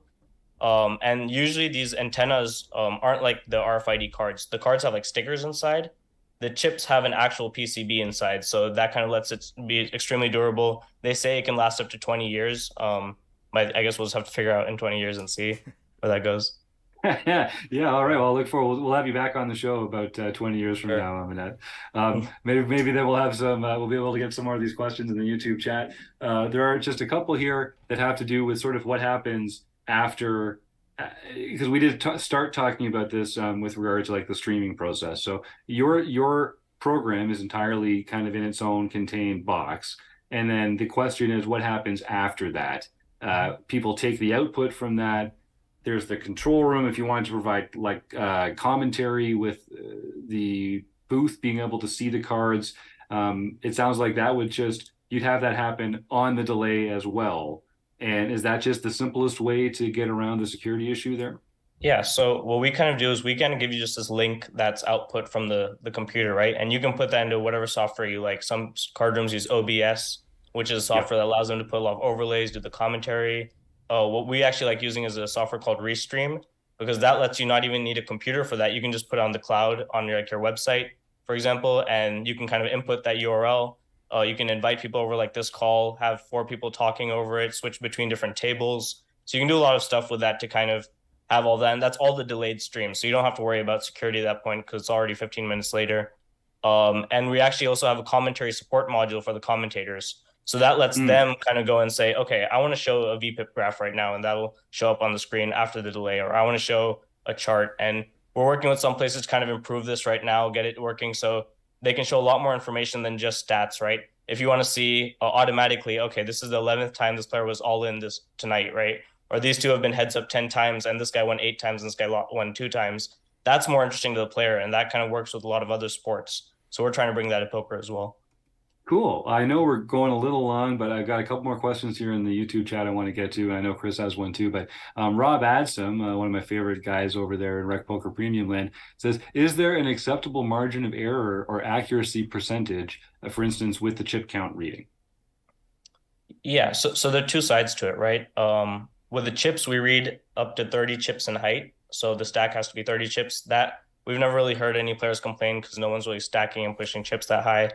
And usually these antennas aren't like the RFID cards. The cards have like stickers inside. The chips have an actual PCB inside, so that kind of lets it be extremely durable. They say it can last up to 20 years. I guess we'll just have to figure out in 20 years and see where that goes. Yeah. All right. Well, I'll look forward. We'll have you back on the show about 20 years from Sure. now, Maanit. Maybe then we'll have some. We'll be able to get some more of these questions in the YouTube chat. There are just a couple here that have to do with sort of what happens after, because we did start talking about this with regard to like the streaming process. So your program is entirely kind of in its own contained box, and then the question is, what happens after that? People take the output from that. There's the control room if you wanted to provide like commentary with the booth being able to see the cards. It sounds like that would you'd have that happen on the delay as well. And is that just the simplest way to get around the security issue there? Yeah, so what we kind of do is we kind of give you just this link that's output from the computer, right? And you can put that into whatever software you like. Some card rooms use OBS, which is software that allows them to put a lot of overlays, do the commentary. What we actually like using is a software called Restream, because that lets you not even need a computer for that. You can just put it on the cloud on your website, for example, and you can kind of input that URL. You can invite people over like this call, have 4 people talking over it, switch between different tables. So you can do a lot of stuff with that to kind of have all that. And that's all the delayed streams. So you don't have to worry about security at that point because it's already 15 minutes later. And we actually also have a commentary support module for the commentators. So that lets them kind of go and say, okay, I want to show a VPIP graph right now, and that'll show up on the screen after the delay, or I want to show a chart. And we're working with some places to kind of improve this right now, get it working so they can show a lot more information than just stats, right? If you want to see automatically, okay, this is the 11th time this player was all in this tonight, right? or these two have been heads up 10 times and this guy won 8 times and this guy won 2 times. That's more interesting to the player, and that kind of works with a lot of other sports. So we're trying to bring that to poker as well. Cool. I know we're going a little long, but I've got a couple more questions here in the YouTube chat I want to get to. And I know Chris has one too, but Rob Adsom, one of my favorite guys over there in Rec Poker Premium Land, says, is there an acceptable margin of error or accuracy percentage, for instance, with the chip count reading? Yeah, so there are two sides to it, right? With the chips, we read up to 30 chips in height. So the stack has to be 30 chips. That we've never really heard any players complain because no one's really stacking and pushing chips that high.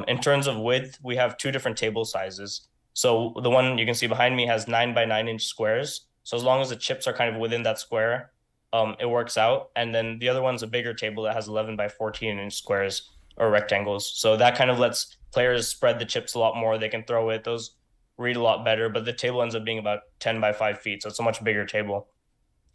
In terms of width, we have 2 different table sizes. So the one you can see behind me has 9 by 9 inch squares. So as long as the chips are kind of within that square, it works out. And then the other one's a bigger table that has 11 by 14 inch squares or rectangles. So that kind of lets players spread the chips a lot more. They can throw it. Those read a lot better, but the table ends up being about 10 by 5 feet. So it's a much bigger table.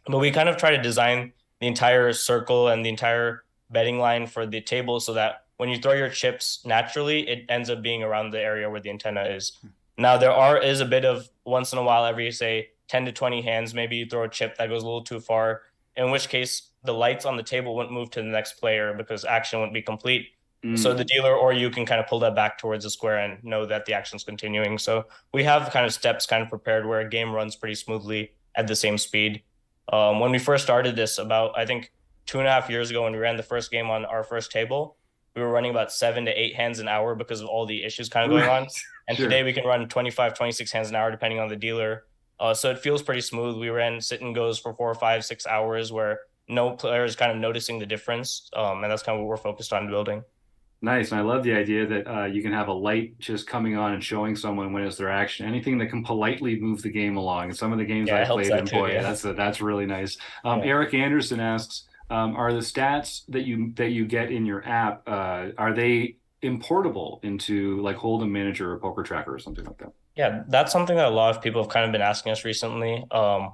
But we kind of try to design the entire circle and the entire betting line for the table so that when you throw your chips naturally, it ends up being around the area where the antenna is. Now, is a bit of once in a while, every, say, 10 to 20 hands, maybe you throw a chip that goes a little too far, in which case the lights on the table wouldn't move to the next player because action wouldn't be complete. So the dealer or you can kind of pull that back towards the square and know that the action's continuing. So we have kind of steps kind of prepared where a game runs pretty smoothly at the same speed. When we first started this about, I think, 2.5 years ago when we ran the first game on our first table, we were running about 7 to 8 hands an hour because of all the issues kind of going on. And Sure. Today we can run 25, 26 hands an hour depending on the dealer. So it feels pretty smooth. We ran sit and goes for 4, 5, 6 hours where no player is kind of noticing the difference. And that's kind of what we're focused on building. Nice. And I love the idea that you can have a light just coming on and showing someone when it's their action, anything that can politely move the game along. And some of the games Yeah, I it helps played, that and too, boy, yeah. that's really nice. Yeah. Eric Anderson asks, are the stats that you get in your app, are they importable into like Hold'em Manager or Poker Tracker or something like that? Yeah, that's something that a lot of people have kind of been asking us recently.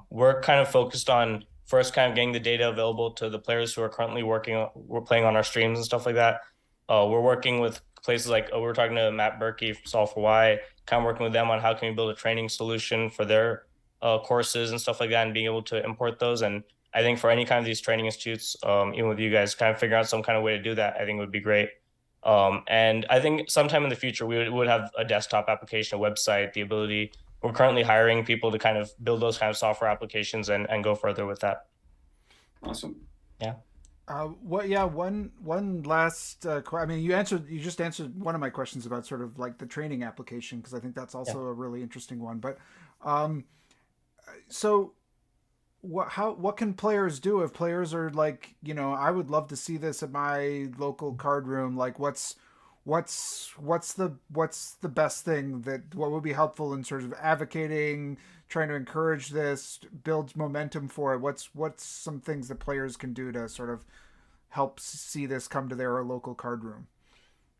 We're kind of focused on first kind of getting the data available to the players who are currently we're playing on our streams and stuff like that. We're working with places like, we were talking to Matt Berkey from Solve for Why, kind of working with them on how can we build a training solution for their courses and stuff like that and being able to import those. And I think for any kind of these training institutes, even with you guys, kind of figure out some kind of way to do that, I think would be great. And I think sometime in the future, we would have a desktop application, a website, the ability. We're currently hiring people to kind of build those kind of software applications and go further with that. Awesome. Yeah. One last. I mean, you just answered one of my questions about sort of like the training application because I think that's also a really interesting one. But, so what can players do if players are like, I would love to see this at my local card room. Like, what's the best thing what would be helpful in sort of advocating, trying to encourage this, build momentum for it? What's some things that players can do to sort of help see this come to their local card room?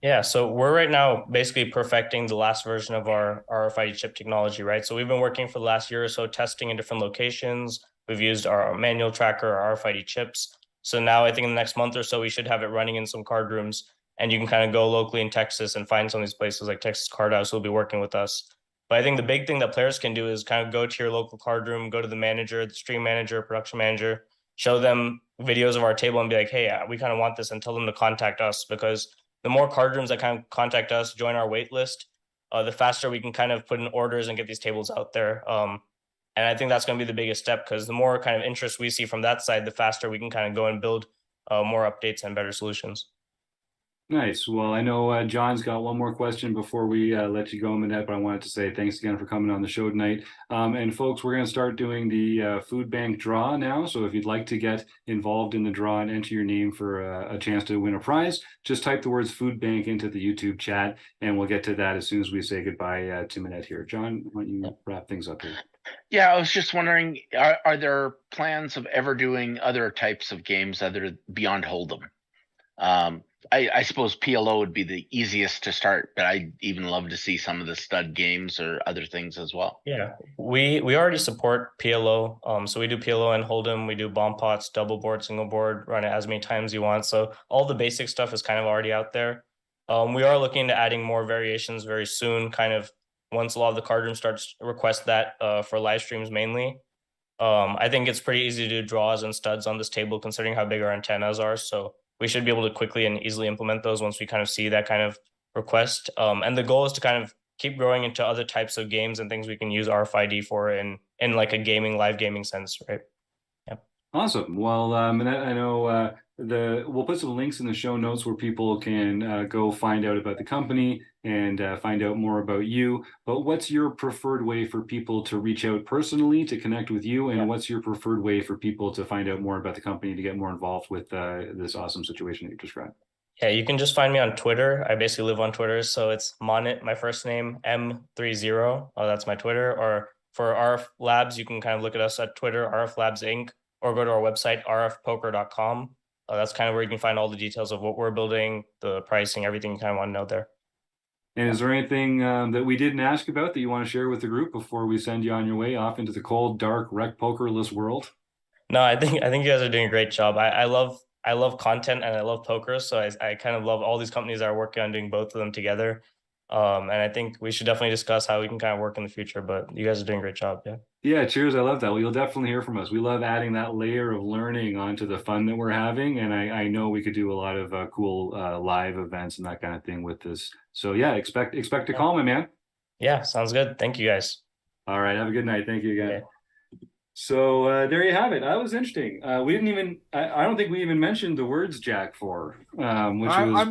Yeah, so we're right now basically perfecting the last version of our RFID chip technology, right? So we've been working for the last year or so testing in different locations. We've used our manual tracker, our RFID chips. So now I think in the next month or so, we should have it running in some card rooms, and you can kind of go locally in Texas and find some of these places like Texas Card House who will be working with us. But I think the big thing that players can do is kind of go to your local card room, go to the manager, the stream manager, production manager, show them videos of our table and be like, hey, we kind of want this, and tell them to contact us, because the more card rooms that kind of contact us, join our wait list, the faster we can kind of put in orders and get these tables out there. And I think that's going to be the biggest step, because the more kind of interest we see from that side, the faster we can kind of go and build more updates and better solutions. Nice. Well, I know John's got one more question before we let you go, Maanit, but I wanted to say thanks again for coming on the show tonight. And folks, we're going to start doing the food bank draw now. So if you'd like to get involved in the draw and enter your name for a chance to win a prize, just type the words food bank into the YouTube chat, and we'll get to that as soon as we say goodbye to Maanit here. John, why don't you wrap things up here? Yeah, I was just wondering, are there plans of ever doing other types of games other beyond Hold'em? I suppose PLO would be the easiest to start, but I'd even love to see some of the stud games or other things as well. Yeah, we already support PLO. So we do PLO and Hold'em. We do bomb pots, double board, single board, run it as many times as you want. So all the basic stuff is kind of already out there. We are looking to adding more variations very soon, kind of once a lot of the card rooms starts request that for live streams mainly. I think it's pretty easy to do draws and studs on this table considering how big our antennas are. So we should be able to quickly and easily implement those once we kind of see that kind of request. And the goal is to kind of keep growing into other types of games and things we can use RFID for in like a live gaming sense, right? Awesome. Well, and I know we'll put some links in the show notes where people can go find out about the company and find out more about you. But what's your preferred way for people to reach out personally to connect with you? And what's your preferred way for people to find out more about the company to get more involved with this awesome situation that you described? Yeah, you can just find me on Twitter. I basically live on Twitter. So it's Maanit, my first name, M30. That's my Twitter. Or for RF Labs, you can kind of look at us at Twitter, RF Labs Inc., or go to our website, rfpoker.com. That's kind of where you can find all the details of what we're building, the pricing, everything you kind of want to know there. And is there anything that we didn't ask about that you want to share with the group before we send you on your way off into the cold, dark, rec pokerless world? No, I think you guys are doing a great job. I love content and I love poker, so I kind of love all these companies that are working on doing both of them together. And I think we should definitely discuss how we can kind of work in the future. But you guys are doing a great job. Yeah. Yeah, cheers. I love that. Well, you'll definitely hear from us. We love adding that layer of learning onto the fun that we're having. And I know we could do a lot of cool live events and that kind of thing with this. So yeah, expect to call, my man. Yeah, sounds good. Thank you guys. All right. Have a good night. Thank you again. Okay. So there you have it. That was interesting. We didn't even, I don't think we even mentioned the words Jack 4, which was I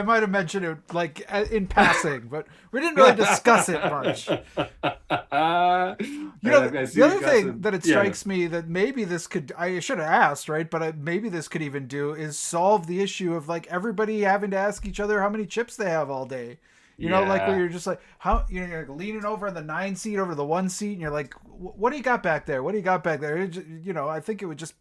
might have mentioned it like in passing, but we didn't really discuss it much. The other thing that it strikes me that maybe this could, I should have asked, right? But maybe this could even do is solve the issue of like everybody having to ask each other how many chips they have all day. You know, like where you're just like, how, you're like leaning over in the 9 seat over the 1 seat, and you're like, what do you got back there? What do you got back there? I think it would just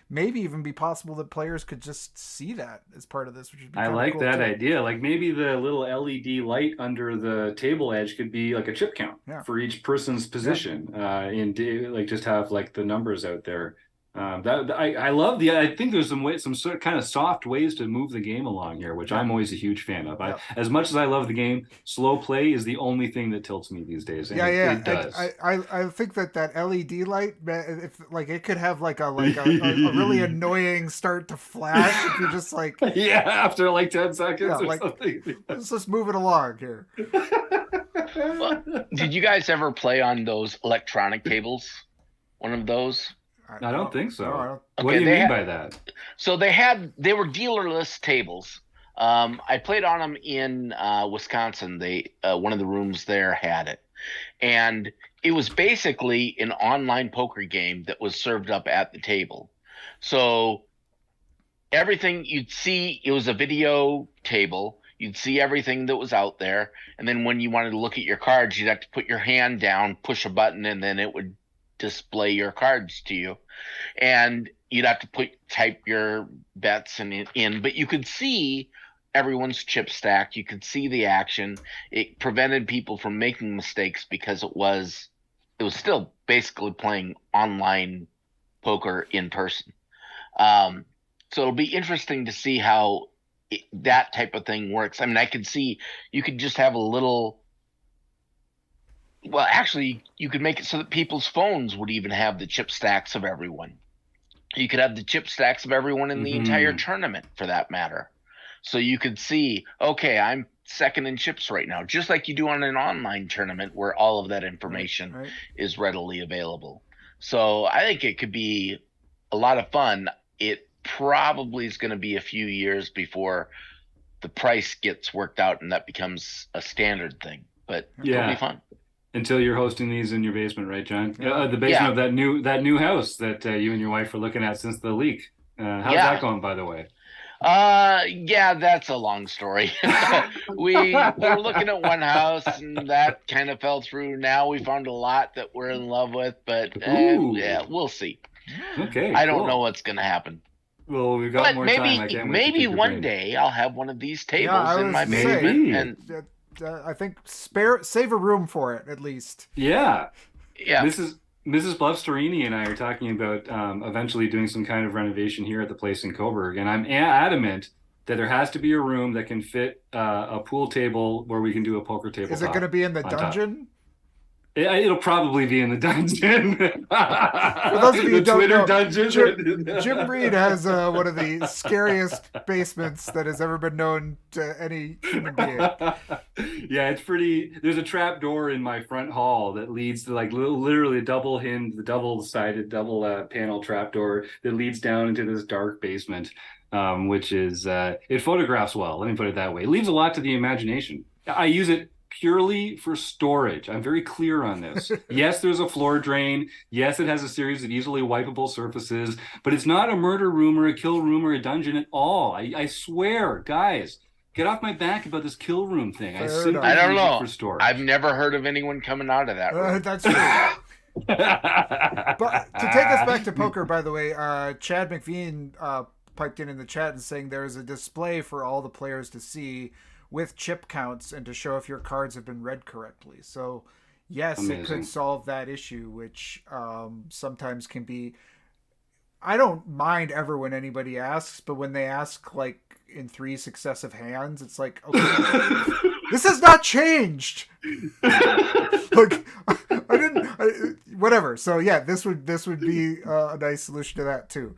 maybe even be possible that players could just see that as part of this, which would be I like cool that too. idea. Like maybe the little LED light under the table edge could be like a chip count for each person's position. Like just have like the numbers out there. I love I think there's some sort of kind of soft ways to move the game along here, which I'm always a huge fan of. As much as I love the game, slow play is the only thing that tilts me these days. And it does. I think that LED light, if like it could have like a really annoying start to flash if you're just like after like 10 seconds or something. Let's just move it along here. Well, did you guys ever play on those electronic tables? One of those? I don't think so. No, What do you mean by that? So they were dealerless tables. I played on them in Wisconsin. One of the rooms there had it, and it was basically an online poker game that was served up at the table. So everything you'd see, it was a video table. You'd see everything that was out there, and then when you wanted to look at your cards, you'd have to put your hand down, push a button, and then it would display your cards to you, and you'd have to type your bets in, but you could see everyone's chip stack. You could see the action. It prevented people from making mistakes because it was still basically playing online poker in person. So it'll be interesting to see how that type of thing works. I mean, I could see you could just have a little. Well, actually, you could make it so that people's phones would even have the chip stacks of everyone. You could have the chip stacks of everyone in the entire tournament, for that matter. So you could see, okay, I'm second in chips right now, just like you do on an online tournament where all of that information is readily available. So I think it could be a lot of fun. It probably is going to be a few years before the price gets worked out and that becomes a standard thing. But it'll be fun. Until you're hosting these in your basement, right, John? The basement of that new house that you and your wife were looking at since the leak. How's that going, by the way? That's a long story. we were looking at one house and that kind of fell through. Now we found a lot that we're in love with, but we'll see. Okay, I don't know what's going to happen. Well, we've got more time. Maybe one day I'll have one of these tables in my basement. I think save a room for it at least. Yeah. Mrs. Bluffsterini and I are talking about eventually doing some kind of renovation here at the place in Coburg, and I'm adamant that there has to be a room that can fit a pool table where we can do a poker table. Is it going to be in the on top. dungeon? It'll probably be in the dungeon. For those of you who don't Twitter know, dungeon. Jim Reid has one of the scariest basements that has ever been known to any human being. Yeah, it's pretty. There's a trap door in my front hall that leads to like literally a double hinge, the double-sided, double panel trap door that leads down into this dark basement, which is it photographs well. Let me put it that way. It leaves a lot to the imagination. I use it purely for storage. I'm very clear on this. Yes, there's a floor drain. Yes, it has a series of easily wipeable surfaces, but it's not a murder room or a kill room or a dungeon at all. I swear, guys, get off my back about this kill room thing. I simply I don't use it know. for storage. I've never heard of anyone coming out of that room. That's true. But to take us back to poker, by the way, Chad McVean piped in the chat and saying there's a display for all the players to see with chip counts and to show if your cards have been read correctly. So yes, Amazing. It could solve that issue, which sometimes can be. I don't mind ever when anybody asks, but when they ask like in 3 successive hands, it's like, okay, this has not changed. Like whatever. So yeah, this would be a nice solution to that too.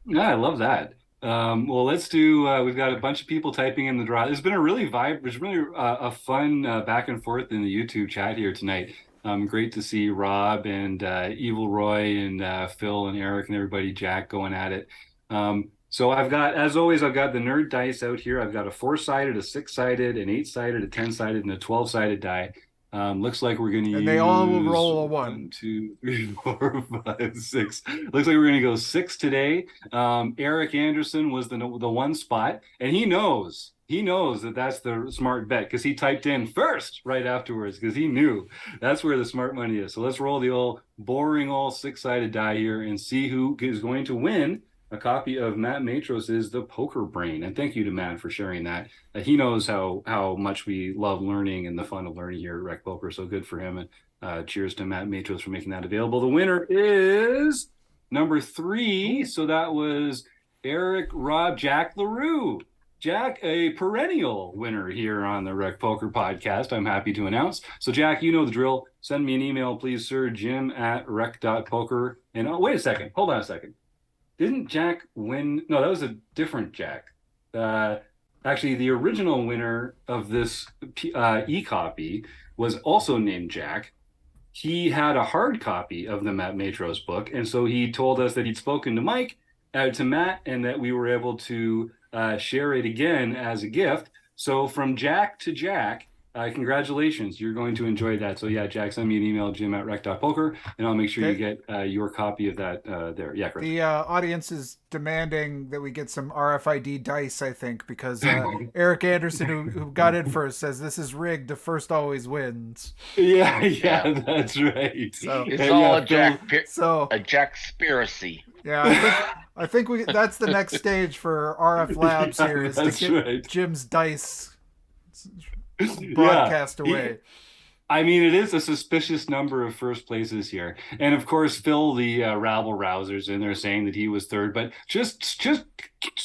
Yeah, I love that. Well, let's do. We've got a bunch of people typing in the draw. There's been a really a fun back and forth in the YouTube chat here tonight. Great to see Rob and Evil Roy and Phil and Eric and everybody, Jack, going at it. So I've got, as always, I've got the nerd dice out here. I've got a 4-sided, a 6-sided, an 8-sided, a 10-sided, and a 12-sided die. Looks like we're going to use... And they all will roll a 1. 1, 2, 3, 4, 5, 6. Looks like we're going to go 6 today. Eric Anderson was the 1 spot, and he knows that that's the smart bet because he typed in first right afterwards because he knew that's where the smart money is. So let's roll the old boring old 6-sided die here and see who is going to win a copy of Matt Matros's The Poker Brain. And thank you to Matt for sharing that. He knows how much we love learning and the fun of learning here at Rec Poker. So good for him. And cheers to Matt Matros for making that available. The winner is number 3. So that was Eric Rob Jack LaRue. Jack, a perennial winner here on the Rec Poker podcast, I'm happy to announce. So, Jack, you know the drill. Send me an email, please, sir, jim@rec.poker. And wait a second. Hold on a second. Didn't Jack win? No, that was a different Jack. Actually, the original winner of this e-copy was also named Jack. He had a hard copy of the Matt Matros book, and so he told us that he'd spoken to Mike, to Matt, and that we were able to share it again as a gift. So from Jack to Jack, congratulations. You're going to enjoy that. So yeah, Jack, send me an email, jim@rec.poker, and I'll make sure you get your copy of that there. Yeah, Chris. The audience is demanding that we get some RFID dice, I think, because Eric Anderson, who got in first, says this is rigged. The first always wins. Yeah, that's right. So, It's all a Jackspiracy. Yeah, I think that's the next stage for RF Labs here is to get Jim's dice broadcast away. I mean, it is a suspicious number of first places here. And of course, Phil, the rabble rousers in there saying that he was third, but just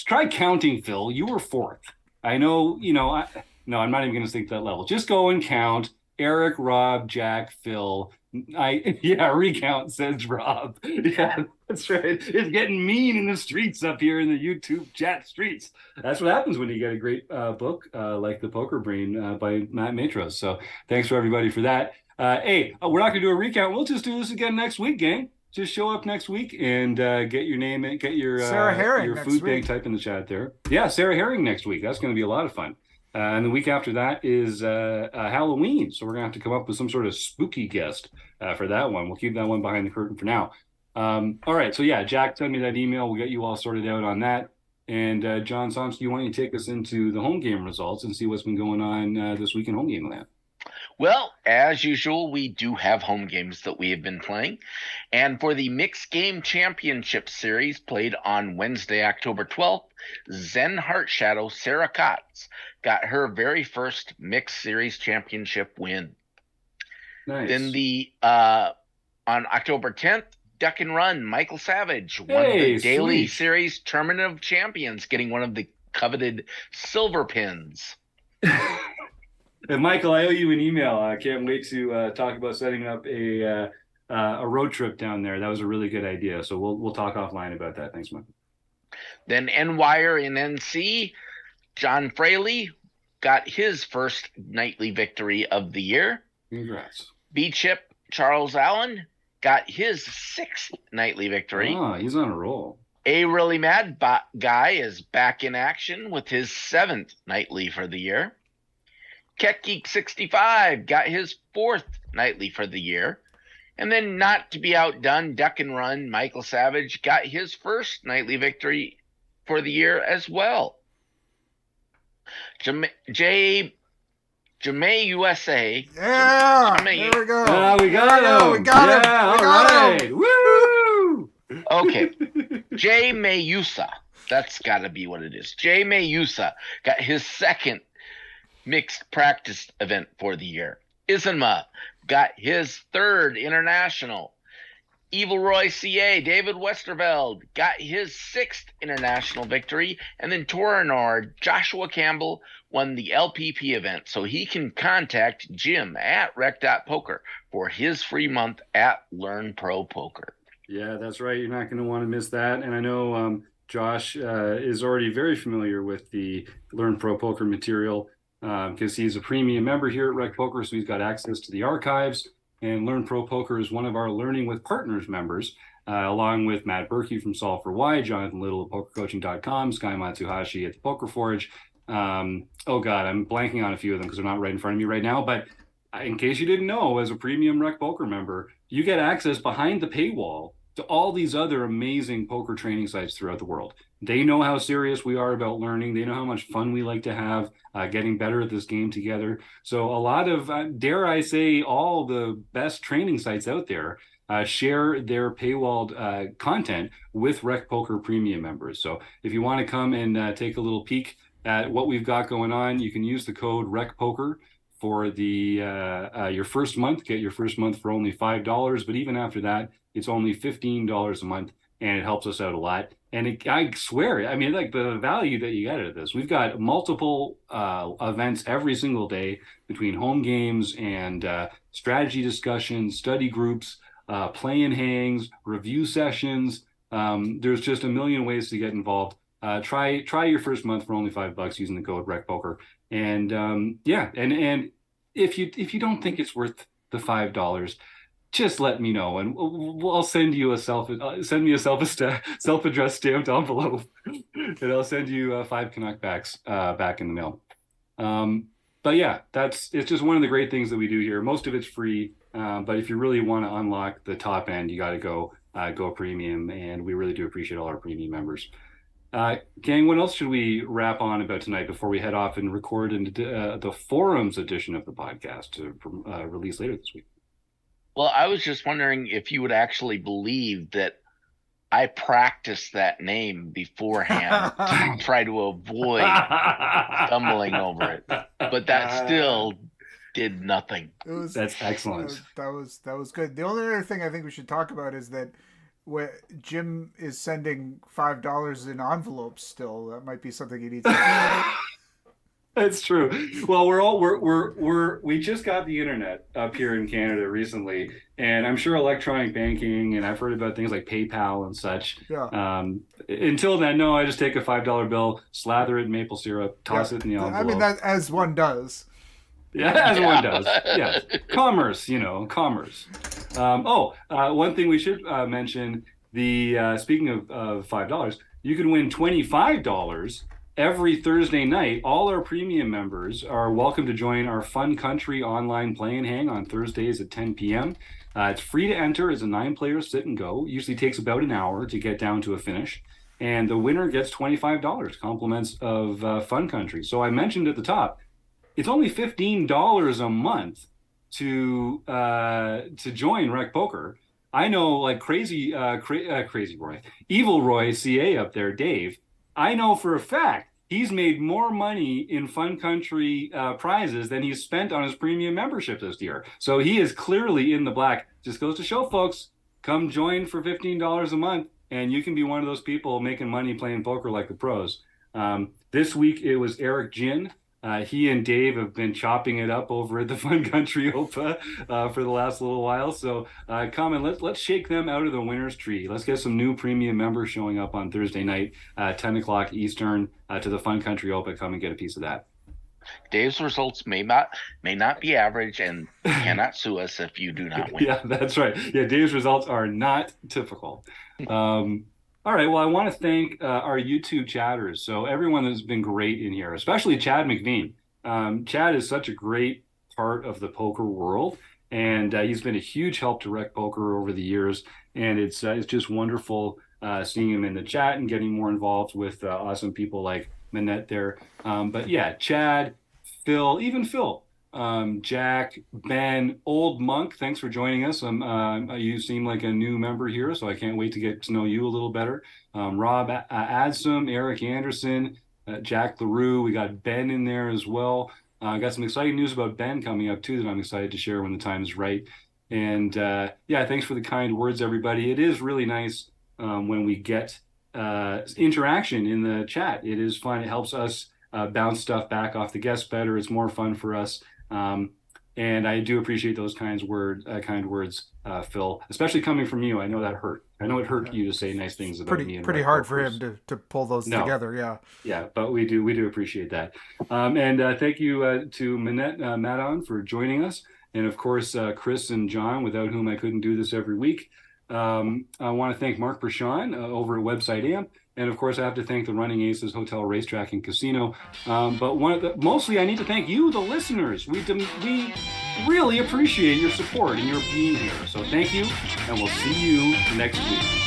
try counting, Phil. You were 4th. I know, no, I'm not even going to think that level. Just go and count. Eric, Rob, Jack, Phil. Recount, says Rob. Yeah, that's right. It's getting mean in the streets up here in the YouTube chat streets. That's what happens when you get a great book like The Poker Brain by Matt Matros. So thanks for everybody for that. Hey, we're not going to do a recount. We'll just do this again next week, gang. Just show up next week and get your name in, get your Sarah Herring your next food week. bag type in the chat there. Yeah, Sarah Herring next week. That's going to be a lot of fun. And the week after that is Halloween. So we're going to have to come up with some sort of spooky guest for that one. We'll keep that one behind the curtain for now. All right. So, yeah, Jack, send me that email. We'll get you all sorted out on that. And John Somsky, why don't you take us into the home game results and see what's been going on this week in home game land? Well, as usual, we do have home games that we have been playing. And for the Mixed Game Championship Series played on Wednesday, October 12th, Zen Heart Shadow Sarah Kotz got her very first Mixed Series Championship win. Nice. Then on October 10th, Duck and Run Michael Savage won the Daily Series Tournament of Champions, getting one of the coveted silver pins. And Michael, I owe you an email. I can't wait to talk about setting up a road trip down there. That was a really good idea. So we'll talk offline about that. Thanks, Michael. Then N-Wire in NC, John Fraley got his first nightly victory of the year. Congrats. B-Chip Charles Allen got his 6th nightly victory. Oh, he's on a roll. A Really Mad Guy is back in action with his 7th nightly for the year. Keck Geek 65 got his 4th nightly for the year. And then, not to be outdone, Duck and Run Michael Savage got his 1st nightly victory for the year as well. Jame USA. Yeah, Jame- there we go. We got him. We got him. Yeah, We all got right. Woo! Okay. Jay Mayusa. That's got to be what it is. Jay Mayusa got his 2nd mixed practice event for the year. Isma got his 3rd international. Evil Roy CA, David Westerveld, got his 6th international victory. And then Torinor, Joshua Campbell, won the LPP event. So he can contact Jim at rec.poker for his free month at Learn Pro Poker. Yeah, that's right. You're not going to want to miss that. And I know Josh is already very familiar with the Learn Pro Poker material because he's a premium member here at Rec Poker, so he's got access to the archives. And Learn Pro Poker is one of our Learning with Partners members, along with Matt Berkey from Solve for Why, Jonathan Little of PokerCoaching.com, Sky Matsuhashi at the Poker Forge. Oh, God, I'm blanking on a few of them because they're not right in front of me right now. But in case you didn't know, as a premium Rec Poker member, you get access behind the paywall to all these other amazing poker training sites throughout the world. They know how serious we are about learning. They know how much fun we like to have getting better at this game together. So a lot of, dare I say, all the best training sites out there share their paywalled content with Rec Poker premium members. So if you want to come and take a little peek at what we've got going on, you can use the code RecPoker for the your first month. Get your first month for only $5. But even after that, it's only $15 a month, and it helps us out a lot. And I swear, I mean, like the value that you get out of this, we've got multiple events every single day between home games and strategy discussions, study groups, play and hangs, review sessions. There's just a million ways to get involved. Try your first month for only $5 using the code RecPoker. And yeah, and if you don't think it's worth the $5, just let me know, and I'll send you a self-addressed stamped envelope, and I'll send you 5 Canuckbacks back in the mail. But yeah, it's just one of the great things that we do here. Most of it's free, but if you really want to unlock the top end, you got to go premium, and we really do appreciate all our premium members. Gang, what else should we wrap on about tonight before we head off and record the forums edition of the podcast to release later this week? Well, I was just wondering if you would actually believe that I practiced that name beforehand to try to avoid stumbling over it, but that still did nothing. That's excellent. That was good. The only other thing I think we should talk about is that Jim is sending $5 in envelopes still. That might be something he needs to do. That's true. Well, we just got the internet up here in Canada recently, and I'm sure electronic banking, and I've heard about things like PayPal and such. Yeah. Until then, no, I just take a $5 bill, slather it in maple syrup, toss it in the envelope. I mean, that as one does. Yeah, as one does. Yeah, commerce. Commerce. One thing we should mention: speaking of $5, you can win $25. Every Thursday night. All our premium members are welcome to join our Fun Country online play and hang on Thursdays at 10 p.m. It's free to enter. It's a 9-player sit and go. It usually takes about an hour to get down to a finish. And the winner gets $25, compliments of Fun Country. So I mentioned at the top, it's only $15 a month to join Rec Poker. I know, like crazy Roy, Evil Roy CA up there, Dave. I know for a fact he's made more money in Fun Country prizes than he's spent on his premium membership this year. So he is clearly in the black. Just goes to show, folks, come join for $15 a month, and you can be one of those people making money playing poker like the pros. This week it was Eric Jin. He and Dave have been chopping it up over at the Fun Country Opa for the last little while. So come and let's shake them out of the winner's tree. Let's get some new premium members showing up on Thursday night, 10 o'clock Eastern, to the Fun Country Opa. Come and get a piece of that. Dave's results may not be average and cannot sue us if you do not win. Yeah, that's right. Yeah, Dave's results are not typical. All right. Well, I want to thank our YouTube chatters. So everyone has been great in here, especially Chad McVean. Chad is such a great part of the poker world, and he's been a huge help to Rec Poker over the years. And it's just wonderful seeing him in the chat and getting more involved with awesome people like Maanit there. But yeah, Chad, Phil, even Phil. Jack, Ben, Old Monk, thanks for joining us. You seem like a new member here, so I can't wait to get to know you a little better. Rob Adsum, Eric Anderson, Jack LaRue, we got Ben in there as well. I got some exciting news about Ben coming up too that I'm excited to share when the time is right. And yeah, thanks for the kind words, everybody. It is really nice when we get interaction in the chat. It is fun. It helps us bounce stuff back off the guests better. It's more fun for us. And I do appreciate those kind words, Phil, especially coming from you. I know that hurt. I know it hurt you to say nice things about me. Pretty hard for him to pull those together. Yeah. Yeah, but we do appreciate that. And thank you to Maanit Madan for joining us. And of course, Chris and John, without whom I couldn't do this every week. I want to thank Mark Bershon over at Website Amp. And of course, I have to thank the Running Aces Hotel, Racetrack, and Casino. But mostly, I need to thank you, the listeners. We really appreciate your support and your being here. So thank you, and we'll see you next week.